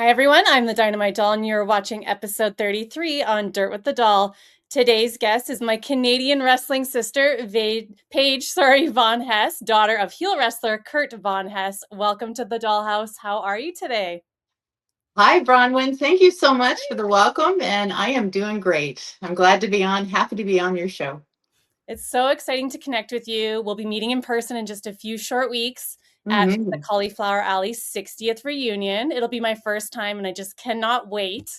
Hi, everyone. I'm the Dynamite Doll, and you're watching episode 33 on Dirt with the Doll. Today's guest is my Canadian wrestling sister, Paige Von Hess, daughter of heel wrestler Kurt Von Hess. Welcome to the Dollhouse. How are you today? Hi, Bronwyn. Thank you so much for the welcome, and I am doing great. I'm glad to be on, happy to be on your show. It's so exciting to connect with you. We'll be meeting in person in just a few short weeks at the hmm Cauliflower Alley 60th reunion. It'll be my first time, and I just cannot wait.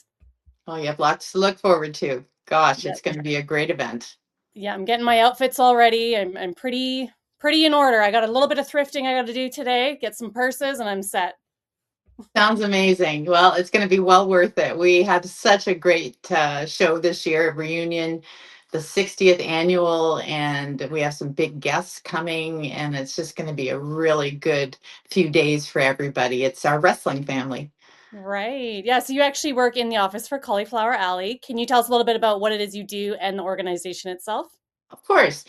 Oh, you have lots to look forward to. Gosh, Yep. it's going to be a great event. Yeah, I'm getting my outfits already. I'm pretty in order. I got a little bit of thrifting I got to do today, get some purses, and I'm set. Sounds amazing. Well, it's going to be well worth it. We had such a great show this year, reunion, the 60th annual, and we have some big guests coming, and it's just going to be a really good few days for everybody. It's our wrestling family. Right. Yeah, so you actually work in the office for Cauliflower Alley. Can you tell us a little bit about what it is you do and the organization itself? Of course.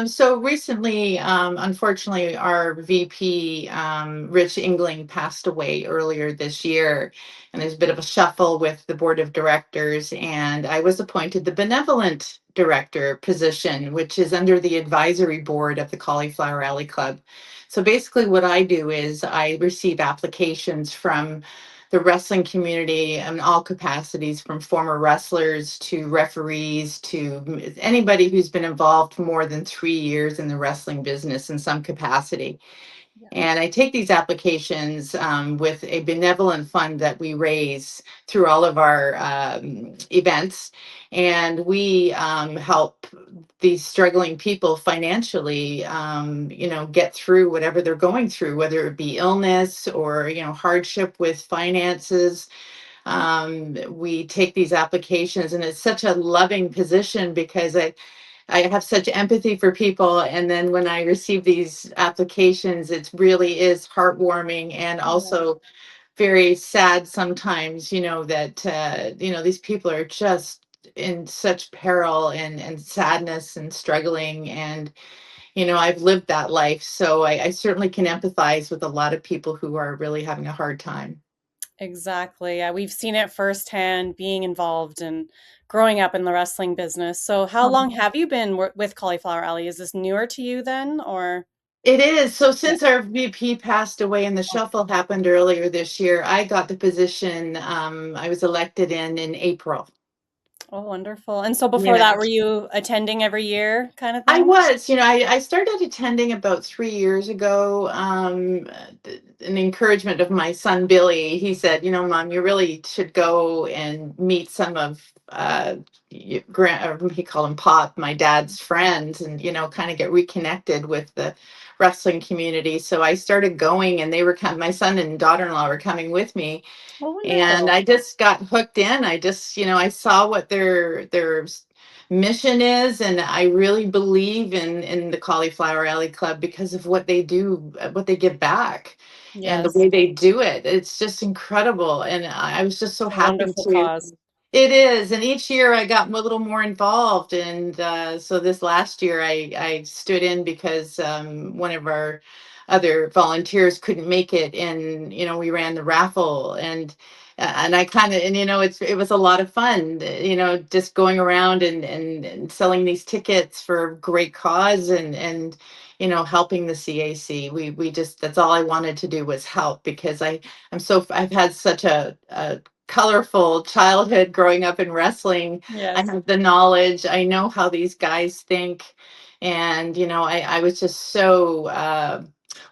So recently, unfortunately, our VP, Rich Ingling, passed away earlier this year. And there's a bit of a shuffle with the board of directors. And I was appointed the benevolent director position, which is under the advisory board of the Cauliflower Alley Club. So basically, what I do is I receive applications from the wrestling community in all capacities, from former wrestlers to referees to anybody who's been involved more than 3 years in the wrestling business in some capacity. Yeah. And I take these applications with a benevolent fund that we raise through all of our events. And we help these struggling people financially, get through whatever they're going through, whether it be illness or, hardship with finances. We take these applications, and it's such a loving position because I have such empathy for people. And then when I receive these applications, it really is heartwarming and Yeah. also very sad sometimes, that, these people are just in such peril and sadness and struggling. And, I've lived that life. So I certainly can empathize with a lot of people who are really having a hard time. Exactly. Yeah, we've seen it firsthand being involved and growing up in the wrestling business. So, how long have you been with Cauliflower Alley? Is this newer to you then, or? It is. So Yeah. since our VP passed away and the shuffle happened earlier this year, I got the position I was elected in April. Oh, wonderful. And so before Yeah. that, were you attending every year kind of I thing? was, I started attending about 3 years ago. An encouragement of my son Billy. He said, Mom, you really should go and meet some of or he called him Pop, my dad's friends, and kind of get reconnected with the wrestling community. So I started going, and they were my son and daughter-in-law were coming with me, Oh, and wonderful. I just got hooked in. I just, I saw what their mission is, and I really believe in the Cauliflower Alley Club because of what they do, what they give back, and the Yes, way they do it. It's just incredible, and I was just so it's a happy wonderful to. cause. It is, and each year I got a little more involved, and so this last year I stood in because one of our other volunteers couldn't make it, and we ran the raffle, and I kind of, and it was a lot of fun, just going around and selling these tickets for great cause, and helping the CAC. We just, that's all I wanted to do was help, because I've had such a colorful childhood growing up in wrestling. I Yes. have the knowledge. I know how these guys think. And, I was just so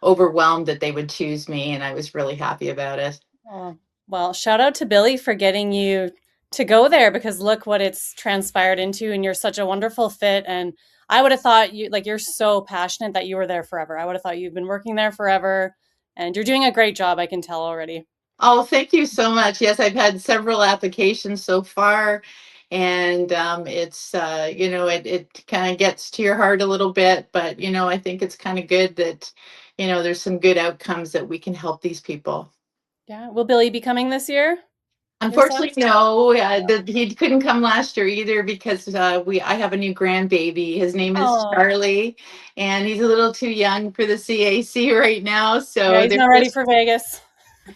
overwhelmed that they would choose me. And I was really happy about it. Oh, well, shout out to Billy for getting you to go there because look what it's transpired into, and you're such a wonderful fit. And I would have thought you're so passionate that you were there forever. I would have thought you've been working there forever, and you're doing a great job. I can tell already. Oh, thank you so much. Yes, I've had several applications so far. And it kind of gets to your heart a little bit. But, I think it's kind of good that, there's some good outcomes that we can help these people. Yeah. Will Billy be coming this year? Your son? Unfortunately, no. He couldn't come last year either because I have a new grandbaby. His name is Oh, Charlie, and he's a little too young for the CAC right now. yeah, So he's they're not ready just for Vegas.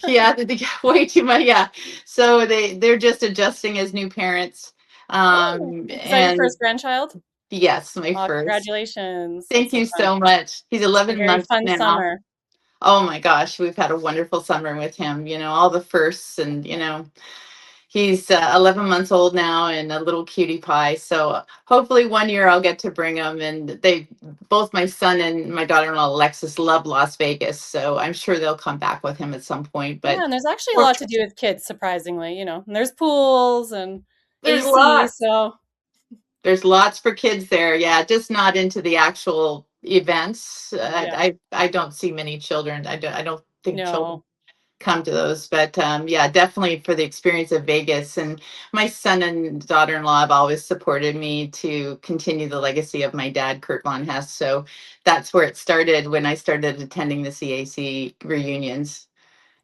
Yeah, they get way too much. Yeah. So they're just adjusting as new parents. Oh, is that your And first grandchild? yes, my Oh, first. congratulations. Thank That's so you fun. so much. He's A 11 very months fun now. summer. Oh my gosh, we've had a wonderful summer with him, all the firsts, and he's 11 months old now and a little cutie pie. So hopefully one year I'll get to bring him. And both my son and my daughter-in-law Alexis love Las Vegas, so I'm sure they'll come back with him at some point. Yeah, But and there's actually a we're- lot to do with kids, surprisingly, and there's pools and there's AC, lots. so There's lots for kids there. Yeah, just not into the actual events. yeah. I don't see many children. I don't think children No. come to those, but yeah, definitely for the experience of Vegas. And my son and daughter-in-law have always supported me to continue the legacy of my dad, Kurt Von Hess. So that's where it started when I started attending the CAC reunions.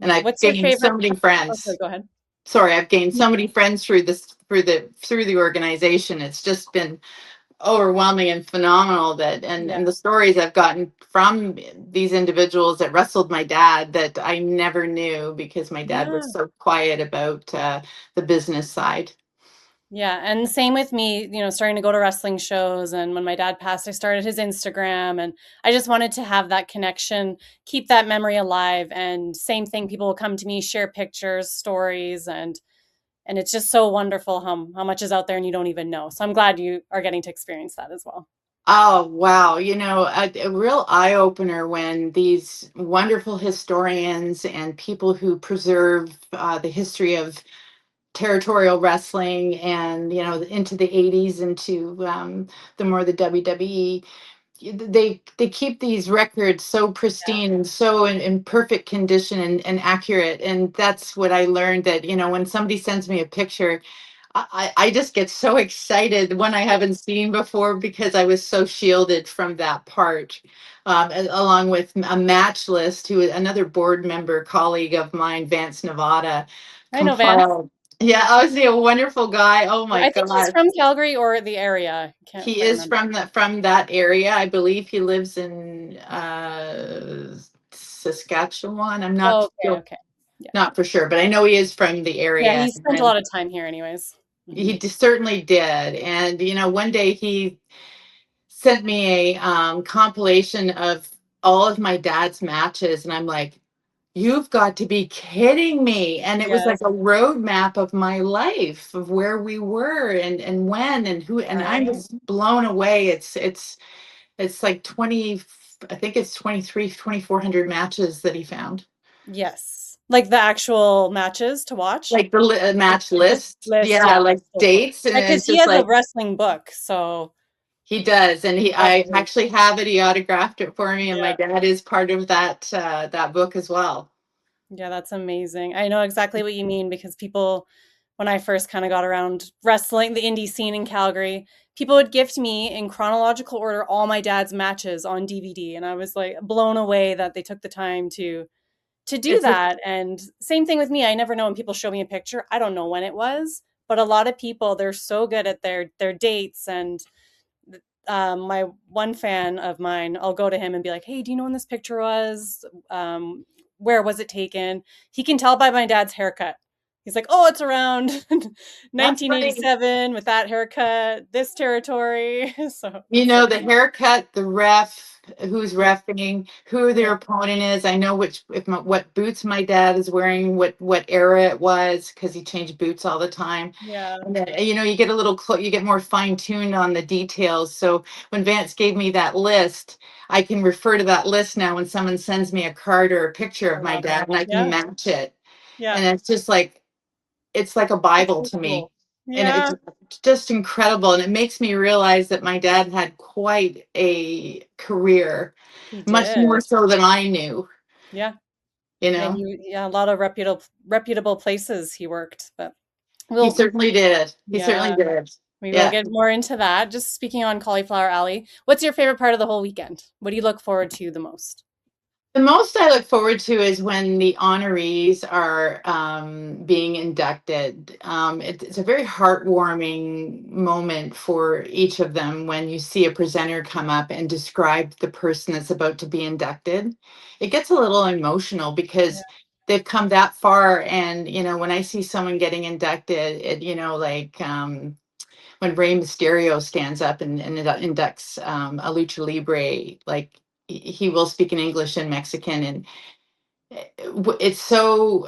And Yeah. I've What's your gained so favorite many Oh, sorry, friends. go ahead. Sorry, I've gained so many friends through the organization. It's just been overwhelming and phenomenal, that Yeah. and the stories I've gotten from these individuals that wrestled my dad that I never knew, because my dad Yeah. was so quiet about the business side. Yeah, and same with me, starting to go to wrestling shows. And when my dad passed, I started his Instagram, and I just wanted to have that connection, keep that memory alive. And same thing, people will come to me, share pictures, stories, and it's just so wonderful how much is out there and you don't even know. So I'm glad you are getting to experience that as well. Oh wow, a real eye opener when these wonderful historians and people who preserve the history of territorial wrestling, and into the 80s, into the WWE, they keep these records so pristine and so in perfect condition, and accurate. And that's what I learned, that when somebody sends me a picture, I just get so excited, one I haven't seen before, because I was so shielded from that part. Along with a match list, who another board member colleague of mine, Vance Nevada, I know Vance. compiled. Yeah, obviously a wonderful guy. Oh my I think he's God. from Calgary or the area. I can't He quite is remember. from that area. I believe he lives in Saskatchewan. I'm Oh, not okay, still okay. Yeah. not for sure, but I know he is from the Yeah, area. he spent a And lot of time here anyways. he Mhm. certainly did. And one day he sent me a compilation of all of my dad's matches, and I'm like, "You've got to be kidding me!" And it was like Yes, a roadmap of my life, of where we were, and when, and who, and I'm right. just blown away. It's like 20, I think it's 2,400 matches that he found. Yes. Like the actual matches to watch? Like the Like match the list. list, Yeah, yeah, like that's so cool. dates. And Because it's he just has a like, wrestling book, so he does. And I definitely, actually have it. He autographed it for me. And my yeah. dad is part of that book as well. Yeah, that's amazing. I know exactly what you mean because people, when I first kind of got around wrestling, the indie scene in Calgary, people would gift me in chronological order all my dad's matches on DVD, and I was like blown away that they took the time to do It's that. And same thing with me. I never know when people show me a picture. I don't know when it was, but a lot of people they're so good at their dates. And my one fan of mine, I'll go to him and be like, "Hey, do you know when this picture was? Where was it taken?" He can tell by my dad's haircut. He's like, "Oh, it's around That's funny. 1987 with that haircut, this territory." So You it's so know, the funny. haircut, the ref, who's Yeah, reffing, who yeah, their opponent is. I know what boots my dad is wearing, what era it was, because he changed boots all the time. yeah. And then, you get a little, you get more fine tuned on the details. So when Vance gave me that list, I can refer to that list now when someone sends me a card or a picture I of my love it. dad, and I can Yeah, match it. yeah. And it's like a That's Bible so to me. cool. And Yeah, it's just incredible. And it makes me realize that my dad had quite a career, he much more did. so than I knew, Yeah, you yeah. know? Yeah, a lot of reputable places he worked, but He we'll certainly did. He certainly yeah. did. We will Yeah. get more into that. Just speaking on Cauliflower Alley, what's your favorite part of the whole weekend? What do you look forward to the most? The most I look forward to is when the honorees are being inducted. It's a very heartwarming moment for each of them when you see a presenter come up and describe the person that's about to be inducted. It gets a little emotional Yeah. because they've come that far. And, when I see someone getting inducted, like, when Rey Mysterio stands up and inducts a lucha libre, like he will speak in English and Mexican, and it's so,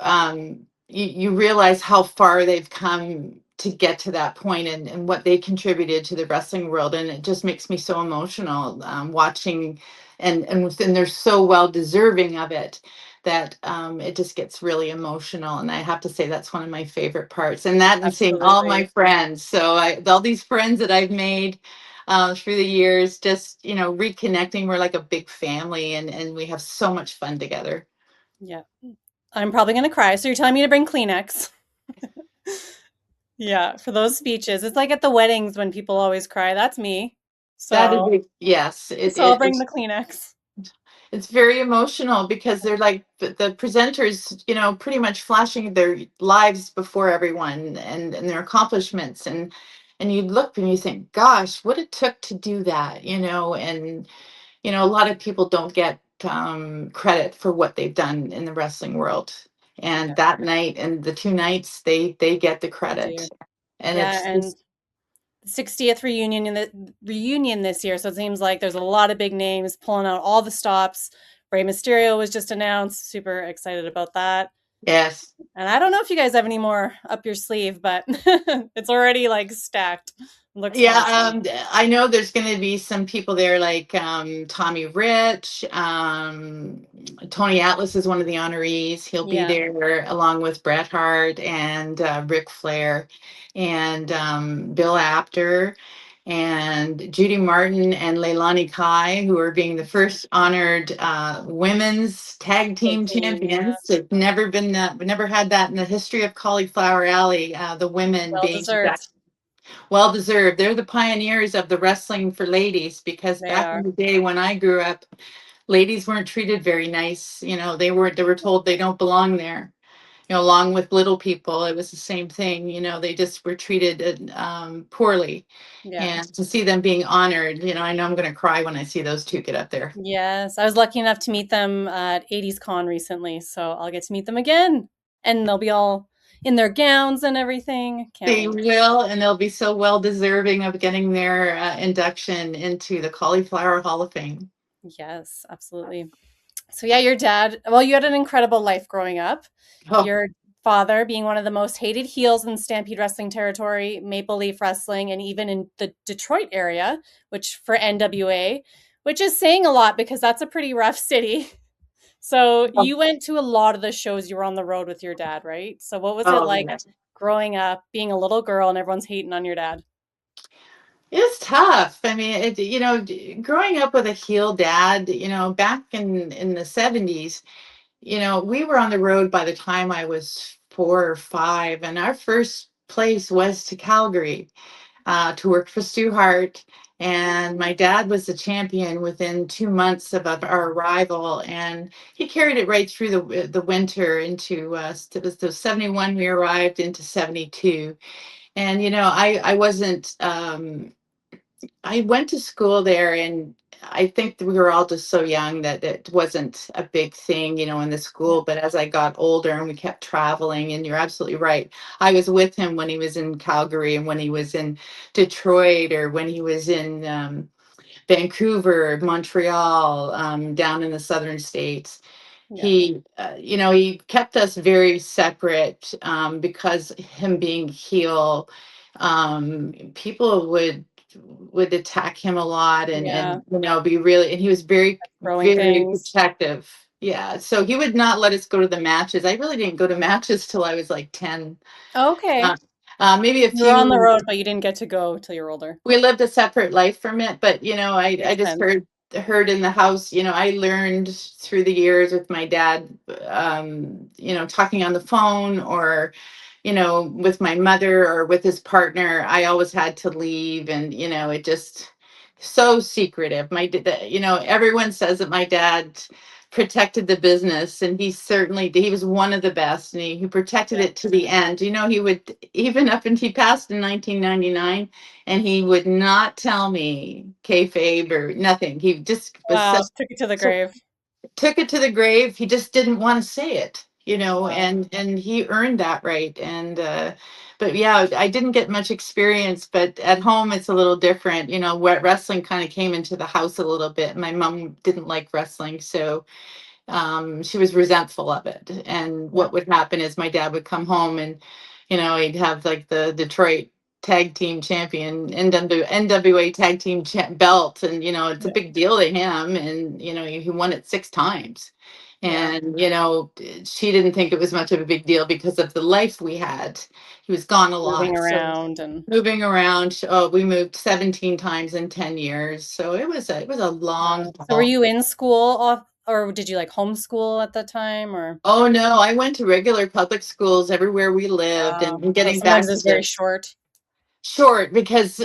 you realize how far they've come to get to that point, and what they contributed to the wrestling world, and it just makes me so emotional, watching, and they're so well deserving of it, that it just gets really emotional. And I have to say that's one of my favorite parts, and that, and seeing all my Absolutely. friends. So all these friends that I've made through the years, just reconnecting. We're like a big family, and we have so much fun together. Yeah. I'm probably going to cry. So you're telling me to bring Kleenex. Yeah, for those speeches. It's like at the weddings when people always cry. That's me. That is, So, yes, so I'll bring the Kleenex. it's very emotional, because they're like the presenters, pretty much flashing their lives before everyone, and their accomplishments, and you look and you think, gosh, what it took to do that, and a lot of people don't get credit for what they've done in the wrestling world. And Yeah, that night and the two nights, they get the they credit, do. and Yeah, it's and 60th reunion this year, so it seems like there's a lot of big names pulling out all the stops. Rey Mysterio was just announced. Super excited about that. yes. And I don't know if you guys have any more up your sleeve, but it's already like stacked. Looks Yeah, awesome. I know there's going to be some people there, like Tommy Rich. Tony Atlas is one of the honorees. He'll be Yeah, there along with Bret Hart and Ric Flair and Bill Apter and Judy Martin and Leilani Kai, who are being the first honored women's tag tag team team. Yeah, champions. They've never had that in the history of Cauliflower Alley. The women well being deserved. well deserved. They're the pioneers of the wrestling for ladies, because They back in are. the day when I grew up, ladies weren't treated very nice. They were told they don't belong there. Along with little people, it was the same thing. They just were treated poorly. Yeah. And to see them being honored, I know I'm going to cry when I see those two get up there. Yes, I was lucky enough to meet them at 80s Con recently, so I'll get to meet them again, and they'll be all in their gowns and everything. Can't They wait. will, and they'll be so well deserving of getting their induction into the Cauliflower Hall of Fame. Yes, absolutely. So yeah, your dad, well, you had an incredible life growing up. Oh, Your father being one of the most hated heels in Stampede Wrestling territory, Maple Leaf Wrestling, and even in the Detroit area, which for NWA, which is saying a lot because that's a pretty rough city. So you went to a lot of the shows. You were on the road with your dad, right? So what was it oh, like yeah. growing up, being a little girl, and everyone's hating on your dad? It's tough. I mean, growing up with a heel dad, back in the 70s, we were on the road by the time I was 4 or 5, and our first place was to Calgary to work for Stu Hart. And my dad was the champion within 2 months of our arrival, and he carried it right through the winter into it was the 71 we arrived into 72. And I wasn't I went to school there, and I think that we were all just so young that it wasn't a big thing, in the Yeah, school. But as I got older and we kept traveling, and you're absolutely right. I was with him when he was in Calgary, and when he was in Detroit, or when he was in Vancouver, Montreal, down in the southern states. yeah, He kept us very separate, because him being heel, people would attack him a lot, and yeah. be really, and he was very, Throwing very things. protective. Yeah, so he would not let us go to the matches. I really didn't go to matches till I was like 10. Okay. uh, Maybe a You were on the few. road, but you didn't get to go till you're older. We lived a separate life from it, but I Makes just sense. heard in the house. I learned through the years with my dad, talking on the phone, or with my mother, or with his partner. I always had to leave, and it just so secretive. Everyone says that my dad protected the business, and he certainly did. He was one of the best, and he protected Yeah. it to the end. He would, even up until he passed in 1999, and he would not tell me kayfabe or nothing. He just was Wow. such, Took it to the so grave. took it to the grave. He just didn't want to say it. Wow. and he earned that right. And but yeah, I didn't get much experience, but at home it's a little different. What wrestling kind of came into the house a little bit. My mom didn't like wrestling, so she was resentful of it. And Yeah. what would happen is my dad would come home and, he'd have like the Detroit tag team champion, NWA tag team belt. And, it's a Yeah. big deal to him. And, he won it 6 times. Yeah. And, she didn't think it was much of a big deal because of the life we had. He was gone a Moving lot. So around and moving around, oh, we moved 17 times in 10 years. So it was a long wow. So were haul. you in school off or did you like homeschool at the time or Oh no, I went to regular public schools everywhere we lived, and so getting sometimes back to it's very the short. short because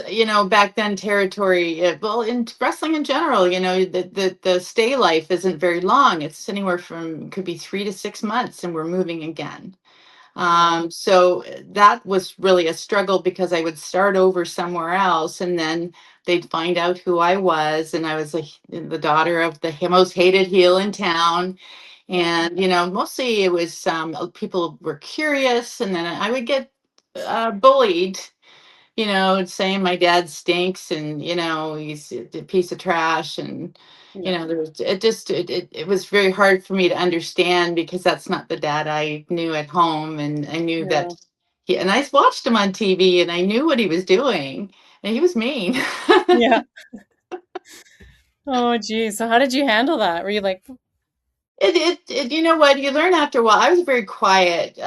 back then territory, well, in wrestling in general, the stay life isn't very long. It's anywhere from could be 3 to 6 months, and we're moving again. Yeah. So that was really a struggle because I would start over somewhere else, and then they'd find out who I was, and I was the daughter of the most hated heel in town. Yeah. And mostly it was people were curious, and then I would get bullied, saying my dad stinks, and he's a piece of trash. And Yeah. there was it was very hard for me to understand because that's not the dad I knew at home. And I knew Yeah. that and I watched him on TV, and I knew what he was doing, and he was mean. Yeah. Oh geez. So how did you handle that? Were you like You know what, you learn after a while. I was very quiet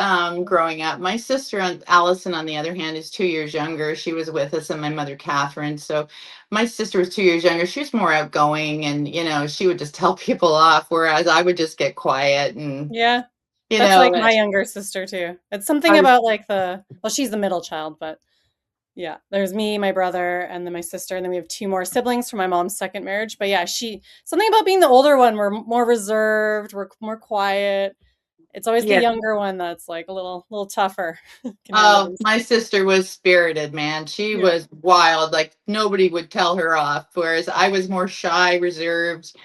growing up. My sister Allison, on the other hand, is 2 years younger. She was with us, and my mother Catherine. So my sister was 2 years younger. She was more outgoing, and she would just tell people off, whereas I would just get quiet. And yeah. you That's like know my younger sister too. It's something I was about like well, she's the middle child, but yeah, there's me, my brother, and then my sister, and then we have two more siblings from my mom's second marriage. But yeah, something about being the older one, we're more reserved, we're more quiet. It's always the yeah. younger one that's like a little tougher, can handle Oh, these my things. sister was spirited, man. She Yeah, was wild. Like nobody would tell her off. Whereas I was more shy, reserved.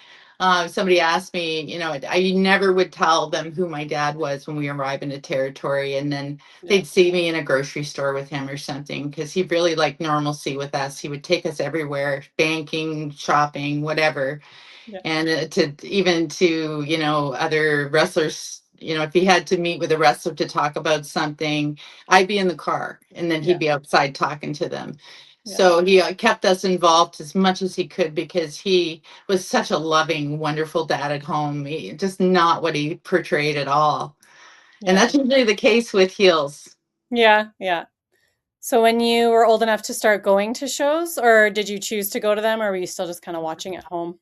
Somebody asked me, I never would tell them who my dad was when we arrived in a territory. And then yeah, they'd see me in a grocery store with him or something because he really liked normalcy with us. He would take us everywhere, banking, shopping, whatever. yeah, And to even to other wrestlers, if he had to meet with a wrestler to talk about something, I'd be in the car, and then he'd yeah, be outside talking to them. yeah, So he kept us involved as much as he could because he was such a loving, wonderful dad at home. Just not what he portrayed at all. And yeah, that's usually the case with heels. yeah, yeah. So when you were old enough to start going to shows, or did you choose to go to them, or were you still just kind of watching at home?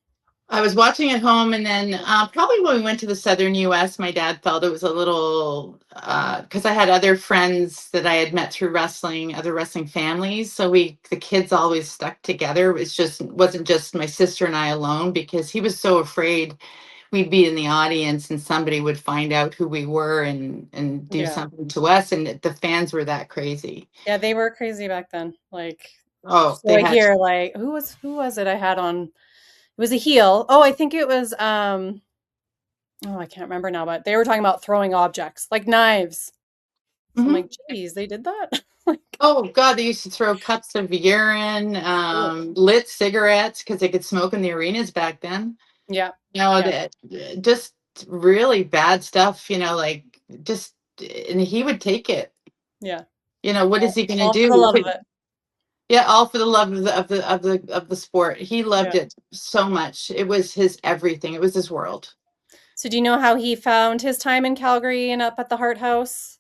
I was watching at home, and then probably when we went to the southern U.S., my dad felt it was a little because I had other friends that I had met through wrestling, other wrestling families. So the kids always stuck together. Wasn't just my sister and I alone because he was so afraid we'd be in the audience and somebody would find out who we were and do Yeah. something to us. And the fans were that crazy. Yeah, they were crazy back then. Like, Oh, so they I had. hear like who was it I had on? It was a heel. Oh, I think it was oh, I can't remember now, but they were talking about throwing objects like knives. So I'm Mhm. like, geez, they did that? Like, Oh God, they used to throw cups of urine, ugh. lit cigarettes because they could smoke in the arenas back then. Yeah. Yeah. That just really bad stuff. Like just, and he would take it. Yeah. What is he going to All for the do? love of it. Yeah, all for the love of the sport. He loved Yeah. it so much. It was his everything. It was his world. So do you know how he found his time in Calgary and up at the Hart House?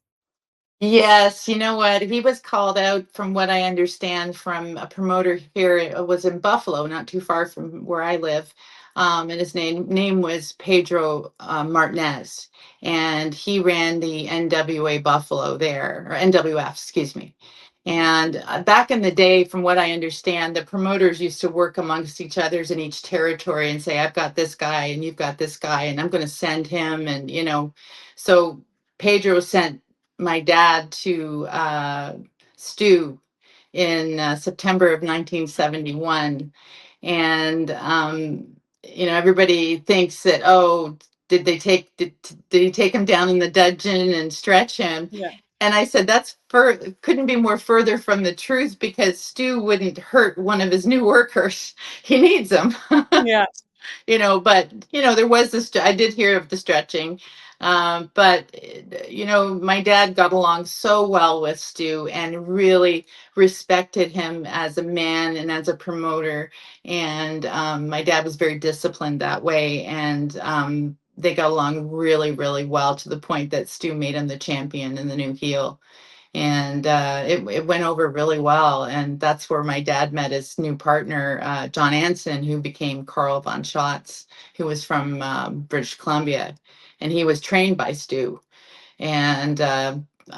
Yes, you know what? He was called out, from what I understand, from a promoter here. It was in Buffalo, not too far from where I live. And his name was Pedro Martinez, and he ran the NWA Buffalo there, or NWF, excuse me. And back in the day, from what I understand, the promoters used to work amongst each others in each territory and say, "I've got this guy, and you've got this guy, and I'm going to send him." And so Pedro sent my dad to Stu in September of 1971. And everybody thinks that, oh, did he take him down in the dungeon and stretch him? Yeah. And I said, couldn't be more further from the truth, because Stu wouldn't hurt one of his new workers. He needs them. Yeah. But there was this, I did hear of the stretching. But my dad got along so well with Stu and really respected him as a man and as a promoter. And my dad was very disciplined that way. And they got along really, really well, to the point that Stu made him the champion and the new heel. And it went over really well. And that's where my dad met his new partner, John Anson, who became Carl von Schatz, who was from British Columbia. And he was trained by Stu. And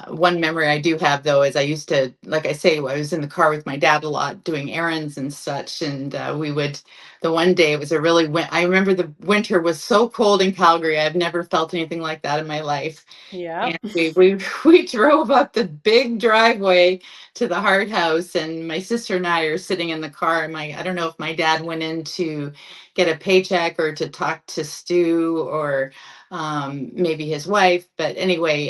one memory I do have, though, is I used to, like I say, I was in the car with my dad a lot doing errands and such. And the one day it was I remember the winter was so cold in Calgary. I've never felt anything like that in my life. Yeah. And we drove up the big driveway to the Hart House, and my sister and I are sitting in the car. And I don't know if my dad went in to get a paycheck or to talk to Stu, or maybe his wife. But anyway,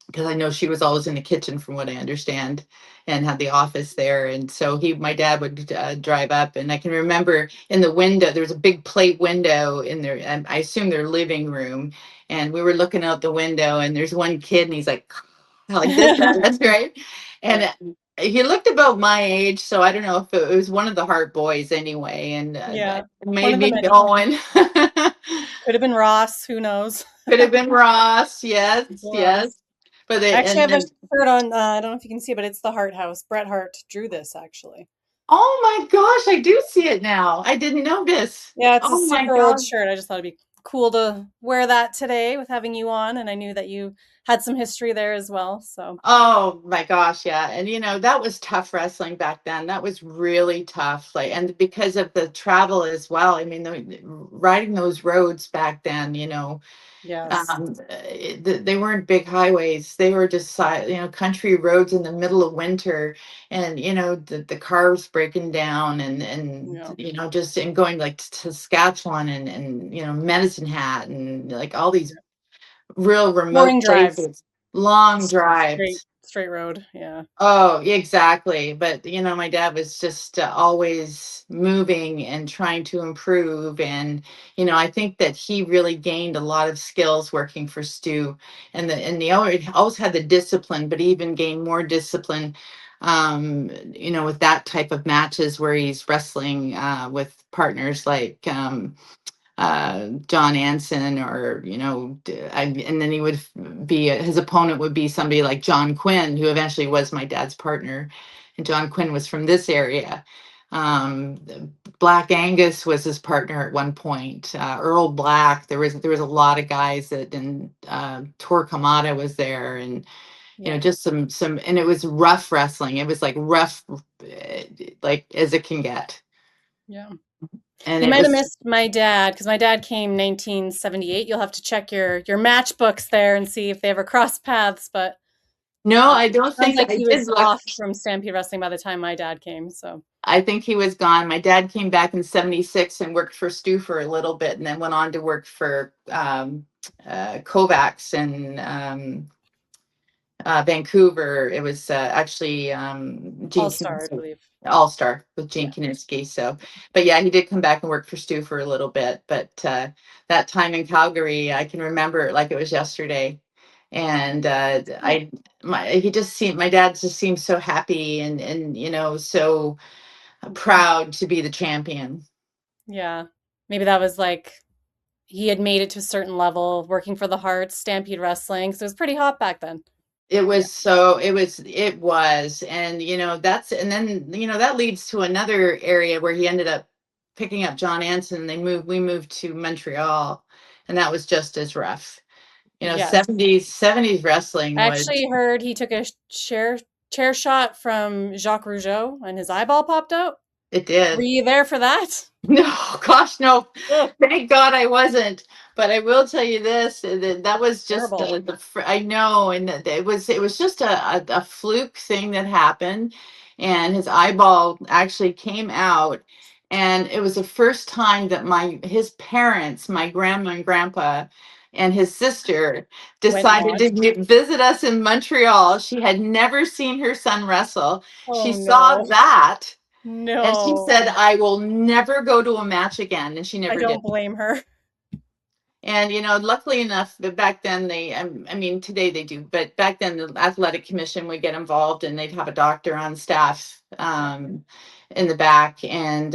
because I know she was always in the kitchen, from what I understand, and had the office there. And so my dad would drive up, and I can remember in the window, there was a big plate window in there, and I assume their living room. And we were looking out the window, and there's one kid, and he's like this, that's right. And Yeah. he looked about my age, so I don't know if it was one of the Hart boys anyway, and Yeah. it One made of the me many. going. Could have been Ross. Who knows? Could have been Ross, yes, yes. Ross. But I actually and have a then, shirt on. I don't know if you can see it, but it's the Hart House. Bret Hart drew this actually. oh my gosh, I do see it now. I didn't notice. Yeah, it's a Oh my super old gosh. shirt. I just thought it'd be cool to wear that today with having you on, and I knew that you had some history there as well. So Oh my gosh, yeah. And that was tough wrestling back then. That was really tough. And because of the travel as well. I mean, riding those roads back then, yes, they weren't big highways. They were just country roads in the middle of winter. And the cars breaking down, and yeah, just and going like to Saskatchewan, and Medicine Hat, and like all these yeah. real remote Boring drives, places, long straight drives. straight road. Yeah, Oh, exactly. But my dad was just always moving and trying to improve. And I think that he really gained a lot of skills working for Stu. And he always had the discipline, but he even gained more discipline, with that type of matches where he's wrestling with partners like John Anson, or and then he would be his opponent would be somebody like John Quinn, who eventually was my dad's partner, and John Quinn was from this area. Um, Black Angus was his partner at one point. Earl Black. There was a lot of guys and Tor Kamada was there, and yeah, just some, and it was rough wrestling. It was like rough, like as it can get, yeah. and You it might have was. missed my dad because my dad came 1978. You'll have to check your match books there and see if they ever crossed paths. But No, I don't sounds think like I he did was look. off from Stampede Wrestling by the time my dad came. So I think he was gone. My dad came back in '76 and worked for Stu for a little bit, and then went on to work for Kovacs and Vancouver. It was actually All Gene Star, I Kiniski, believe. All Star with Gene Yeah, Kiniski. So, but yeah, he did come back and work for Stu for a little bit. But that time in Calgary, I can remember it like it was yesterday. And yeah, my dad just seemed so happy, and so proud to be the champion. yeah. Maybe that was like he had made it to a certain level working for the Hearts, Stampede Wrestling. So it was pretty hot back then. It Yeah. was so it was, and and then that leads to another area where he ended up picking up John Anson. And we moved to Montreal, and that was just as rough. Yes. 70s wrestling I was. actually heard he took a chair shot from Jacques Rougeau and his eyeball popped out. It Were did. you there for that? No, gosh, no. Ugh, Thank God I wasn't. But I will tell you this: that was just terrible. I know, and that it was just a fluke thing that happened, and his eyeball actually came out, And it was the first time that his parents, my grandma and grandpa, and his sister Went and decided to watched. visit us in Montreal. She had never seen her son wrestle. She Oh saw no. that and she No. said, I will never go to a match again. And she I never did. don't blame her. And, luckily enough, back then I mean, today they do, but back then the athletic commission would get involved and they'd have a doctor on staff in the back. And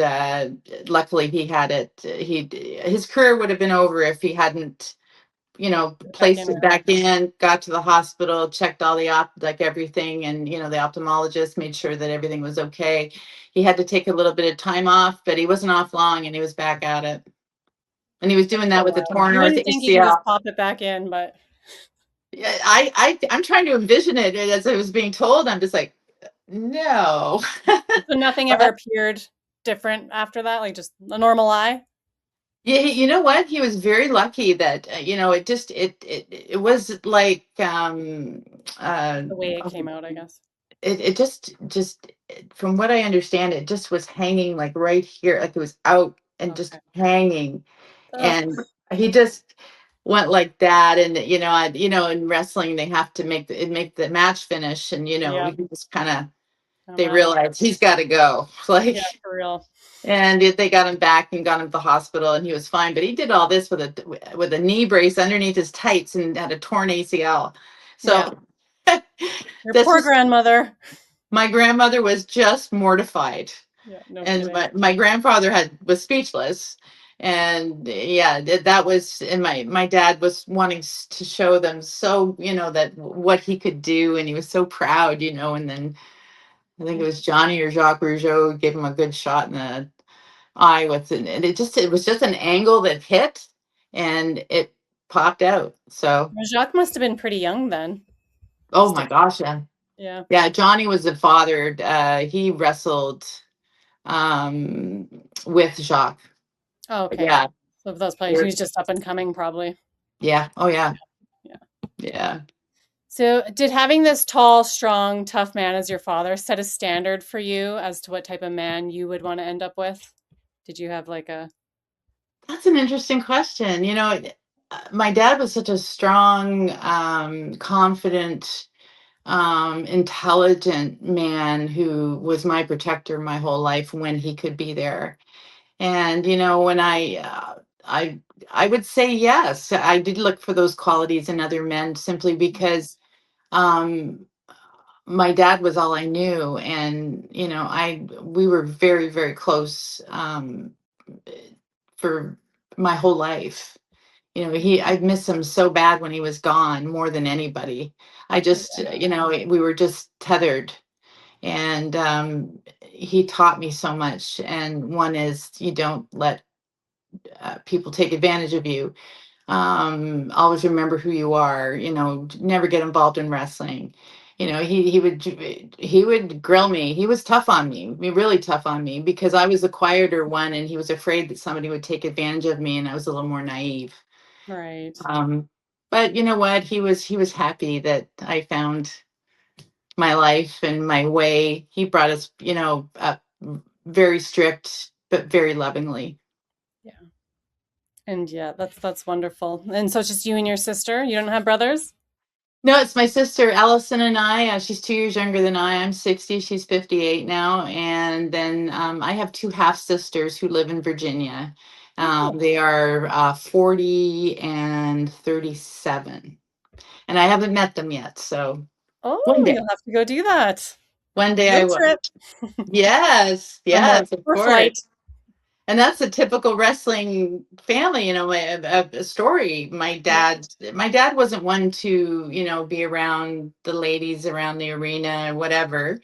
luckily he had it. His career would have been over if he hadn't, Back placed in it early. back in, got to the hospital, checked all the like everything. And, the ophthalmologist made sure that everything was okay. He had to take a little bit of time off, but he wasn't off long and he was back at it. And he was doing So that with a wild. torn You wouldn't think you can ACL. just pop it back in, but Yeah, I'm trying to envision it as I was being told. I'm just like, no. so nothing ever But appeared different after that, like just a normal eye. yeah, you know what? He was very lucky that it just it was like The way it came out, I guess. it just from what I understand, it just was hanging like right here, like it was out and just Okay. hanging, Ugh, and he just went like that. And in wrestling they have to make the match finish, and yeah, he just kind of, no they matter. realized he's got to go. Yeah, Like, for real. and they got him back and got him to the hospital and he was fine, but he did all this with a knee brace underneath his tights and had a torn ACL. Yeah. So Your that's poor just, grandmother. my grandmother was just mortified, Yeah, no and kidding. my grandfather was speechless. And yeah, that was, and my dad was wanting to show them, so that what he could do, and he was so proud, and then I think it was Johnny or Jacques Rougeau gave him a good shot in the eye with it, and it was just an angle that hit and it popped out. So, Well, Jacques must have been pretty young then. oh my Still, gosh, yeah. yeah. Yeah, Johnny was the father. He wrestled um with Jacques. Oh, okay. Yeah. So that's probably he We're- was just up and coming, probably. Yeah. Oh yeah. Yeah. Yeah. So, did having this tall, strong, tough man as your father set a standard for you as to what type of man you would want to end up with? Did you have like a That's an interesting question. My dad was such a strong, confident, intelligent man who was my protector my whole life when he could be there. And when I would say yes. I did look for those qualities in other men simply because um, my dad was all I knew, and I we were very very close for my whole life. I miss him so bad when he was gone more than anybody. I just we were just tethered, and he taught me so much. And one is, you don't let people take advantage of you. Always remember who you are. Never get involved in wrestling. He would grill me. He was tough on me, really tough on me, because I was the quieter one, and he was afraid that somebody would take advantage of me, and I was a little more naive. right? Um, but you know what? He was happy that I found my life and my way. He brought us, up very strict, but very lovingly. Yeah. And yeah, that's wonderful. And so it's just you and your sister? You don't have brothers? No, it's my sister Allison and I. She's 2 years younger than I. I'm 60. She's 58 now. And then I have two half sisters who live in Virginia. Oh. They are 40 and 37. And I haven't met them yet. So one Oh, day, you'll have to go do that. one day I Road will. trip Yes, yes, of or flight. course. And that's a typical wrestling family, a story. Yeah. My dad wasn't one to, be around the ladies around the arena, whatever.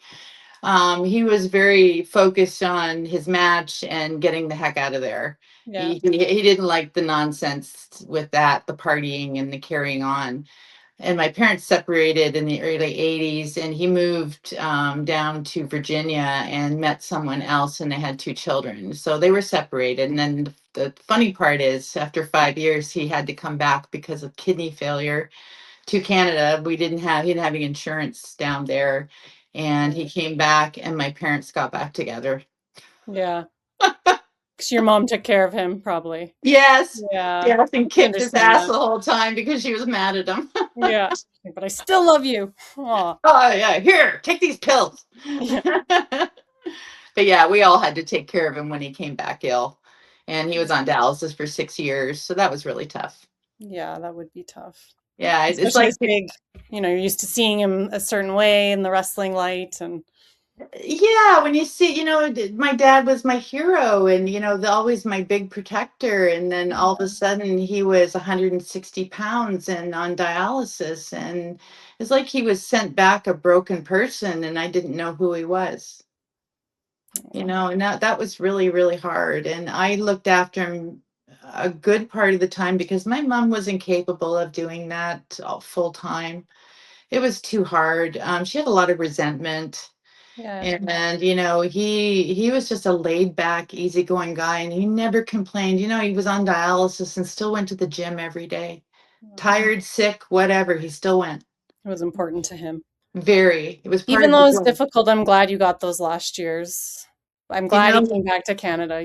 He was very focused on his match and getting the heck out of there. Yeah. He didn't like the nonsense with that, the partying and the carrying on. And my parents separated in the early 80s, and he moved down to Virginia and met someone else, and they had two children, so they were separated. And then the funny part is, after 5 years he had to come back because of kidney failure to Canada. He didn't have any insurance down there, and he Right. came back and my parents got back together. Yeah. 'Cause your mom took care of him, probably. Yes. Yeah, Yes, I and can kicked his understand ass that. the whole time because she was mad at him. Yeah, but I still love you. Aw, Oh yeah, here, take these pills. yeah, But yeah, we all had to take care of him when he came back ill. And he was on dialysis for 6 years. So that was really tough. yeah, that would be tough. Yeah, it's Especially like, this big, you're used to seeing him a certain way in the wrestling light and yeah, when you see, my dad was my hero and, always my big protector. And then all of a sudden he was 160 pounds and on dialysis. And it's like he was sent back a broken person and I didn't know who he was. And that was really, really hard. And I looked after him a good part of the time because my mom was incapable of doing that full time. It was too hard. She had a lot of resentment. yeah. And he was just a laid back, easygoing guy, and he never complained. He was on dialysis and still went to the gym every day. Tired, sick, whatever, he still went. It was important to him. Very. It was part Even of the though it was job. difficult, I'm glad you got those last years. I'm You glad he know, came back to Canada.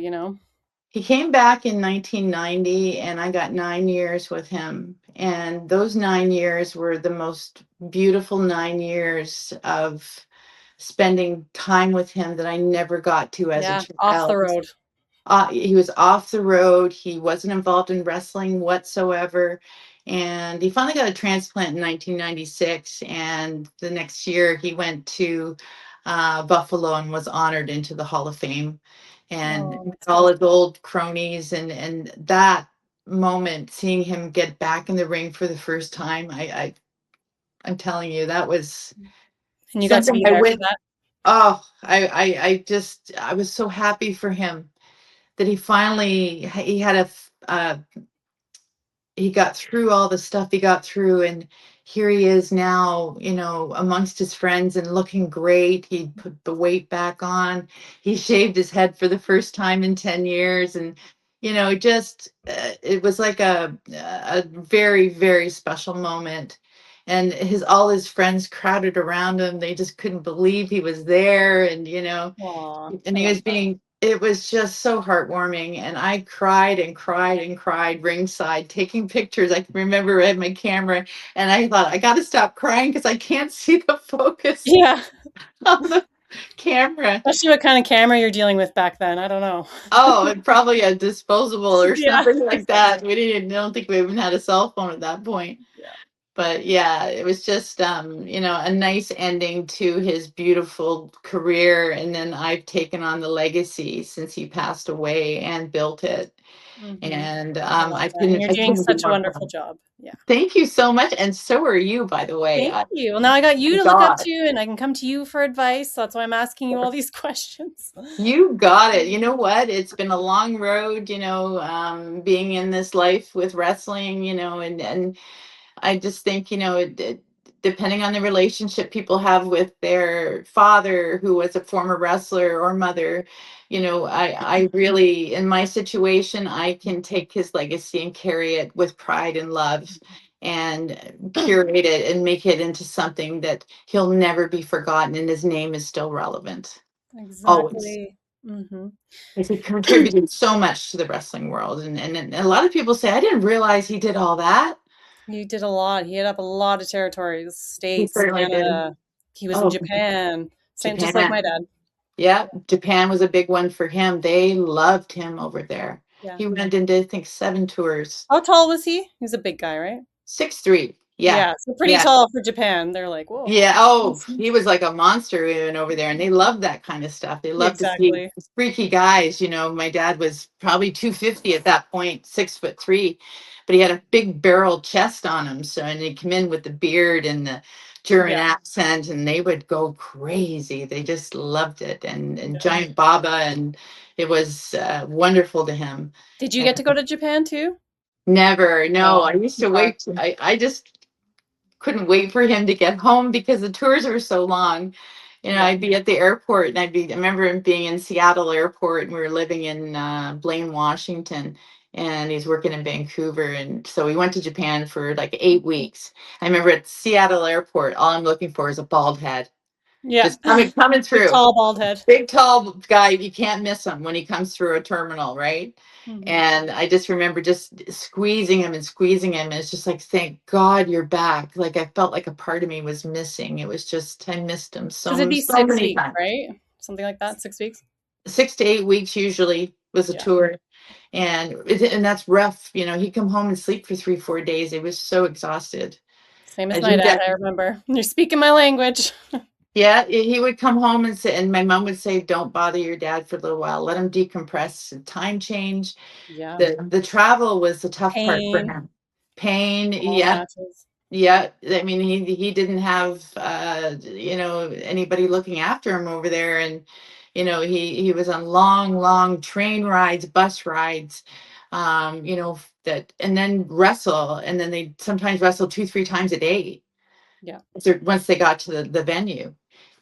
he came back in 1990, and I got 9 years with him. And those 9 years were the most beautiful 9 years of spending time with him that I never got to as a Yeah, off the child. road. He was off the road. He wasn't involved in wrestling whatsoever. And he finally got a transplant in 1996. And the next year, he went to Buffalo and was honored into the Hall of Fame. And Oh, that's all good. his old cronies, and that moment, seeing him get back in the ring for the first time, I'm telling you, that was And you got to something be I there for went. that? Oh, I was so happy for him that he had he got through all the stuff he got through, and here he is now, amongst his friends and looking great. He put the weight back on. He shaved his head for the first time in 10 years, and it was like a very, very special moment. And all his friends crowded around him. They just couldn't believe he was there, Aw, and I he love was that. being it was just so heartwarming, and I cried and cried and cried ringside taking pictures. I can remember I had my camera, and I thought I got to stop crying because I can't see the focus Yeah, on the camera. especially what kind of camera you're dealing with back then. I don't know. Oh, and probably a disposable or Yeah, something like that. exactly. I don't think we even had a cell phone at that point. Yeah. But yeah, it was just a nice ending to his beautiful career. And then I've taken on the legacy since he passed away and built it. Mhm. And I love that, and you're I doing couldn't be such a more wonderful proud. job. Yeah. Thank you so much. And so are you, by the way. Thank you. Well, now I got you to look up God, to, and I can come to you for advice. That's why I'm asking you all these questions. you got it. You know what? It's been a long road, being in this life with wrestling, and I just think, depending on the relationship people have with their father, who was a former wrestler, or mother, I really, in my situation, I can take his legacy and carry it with pride and love and curate it and make it into something that he'll never be forgotten, and his name is still relevant. Always. Exactly. Mhm. Because he contributed so much to the wrestling world. And a lot of people say, I didn't realize he did all that. You did a lot. He hit up a lot of territories, He states, certainly did. Canada. He was in Oh, Japan. Same, just like my Japan. dad. Yeah, Japan was a big one for him. They loved him over there. Yeah. He went and did, I think, 7 tours. How tall was he? He's a big guy, right? 6'3". Yeah. Yeah, so pretty Yeah. tall for Japan. They're like, "Whoa." Yeah. Oh, he was like a monster even over there. And they loved that kind of stuff. They loved to see Exactly. freaky guys. My dad was probably 250 at that point, 6'3", but he had a big barrel chest on him. So, and he'd come in with the beard and the German Yeah, accent, and they would go crazy. They just loved it. And yeah. Giant Baba, and it was wonderful to him. Did you And get to go to Japan too? never, no, I Oh, used too to far. wait. I just couldn't wait for him to get home because the tours were so long. Yeah. I'd be at the airport, and I remember him being in Seattle airport, and we were living in Blaine, Washington, and he's working in Vancouver. And so we went to Japan for like 8 weeks. I remember at Seattle airport, all I'm looking for is a bald head. Yeah. Just coming Big, through. tall, bald head. Big tall guy, you can't miss him when he comes through a terminal, right? Mhm. And I just remember just squeezing him and squeezing him. And it's just like, thank God you're back. Like I felt like a part of me was missing. It was just I missed him Because it'd so be so 6 many weeks, times. right? Something like that, 6 weeks. 6 to 8 weeks usually was a Yeah. tour. And that's rough. He'd come home and sleep for 3, 4 days. He was so exhausted. Same as As my your dad, dad, I remember. You're speaking my language. yeah, he would come home and say, and my mom would say, "Don't bother your dad for a little while. Let him decompress. Time change." Yeah. The travel was the tough part for Pain, him. Pain, long yeah, matches. yeah. I mean, he didn't have anybody looking after him over there, and he was on long, long train rides, bus rides, that, and then wrestle, and then they sometimes wrestle 2, 3 times a day. Yeah. So once they got to the venue.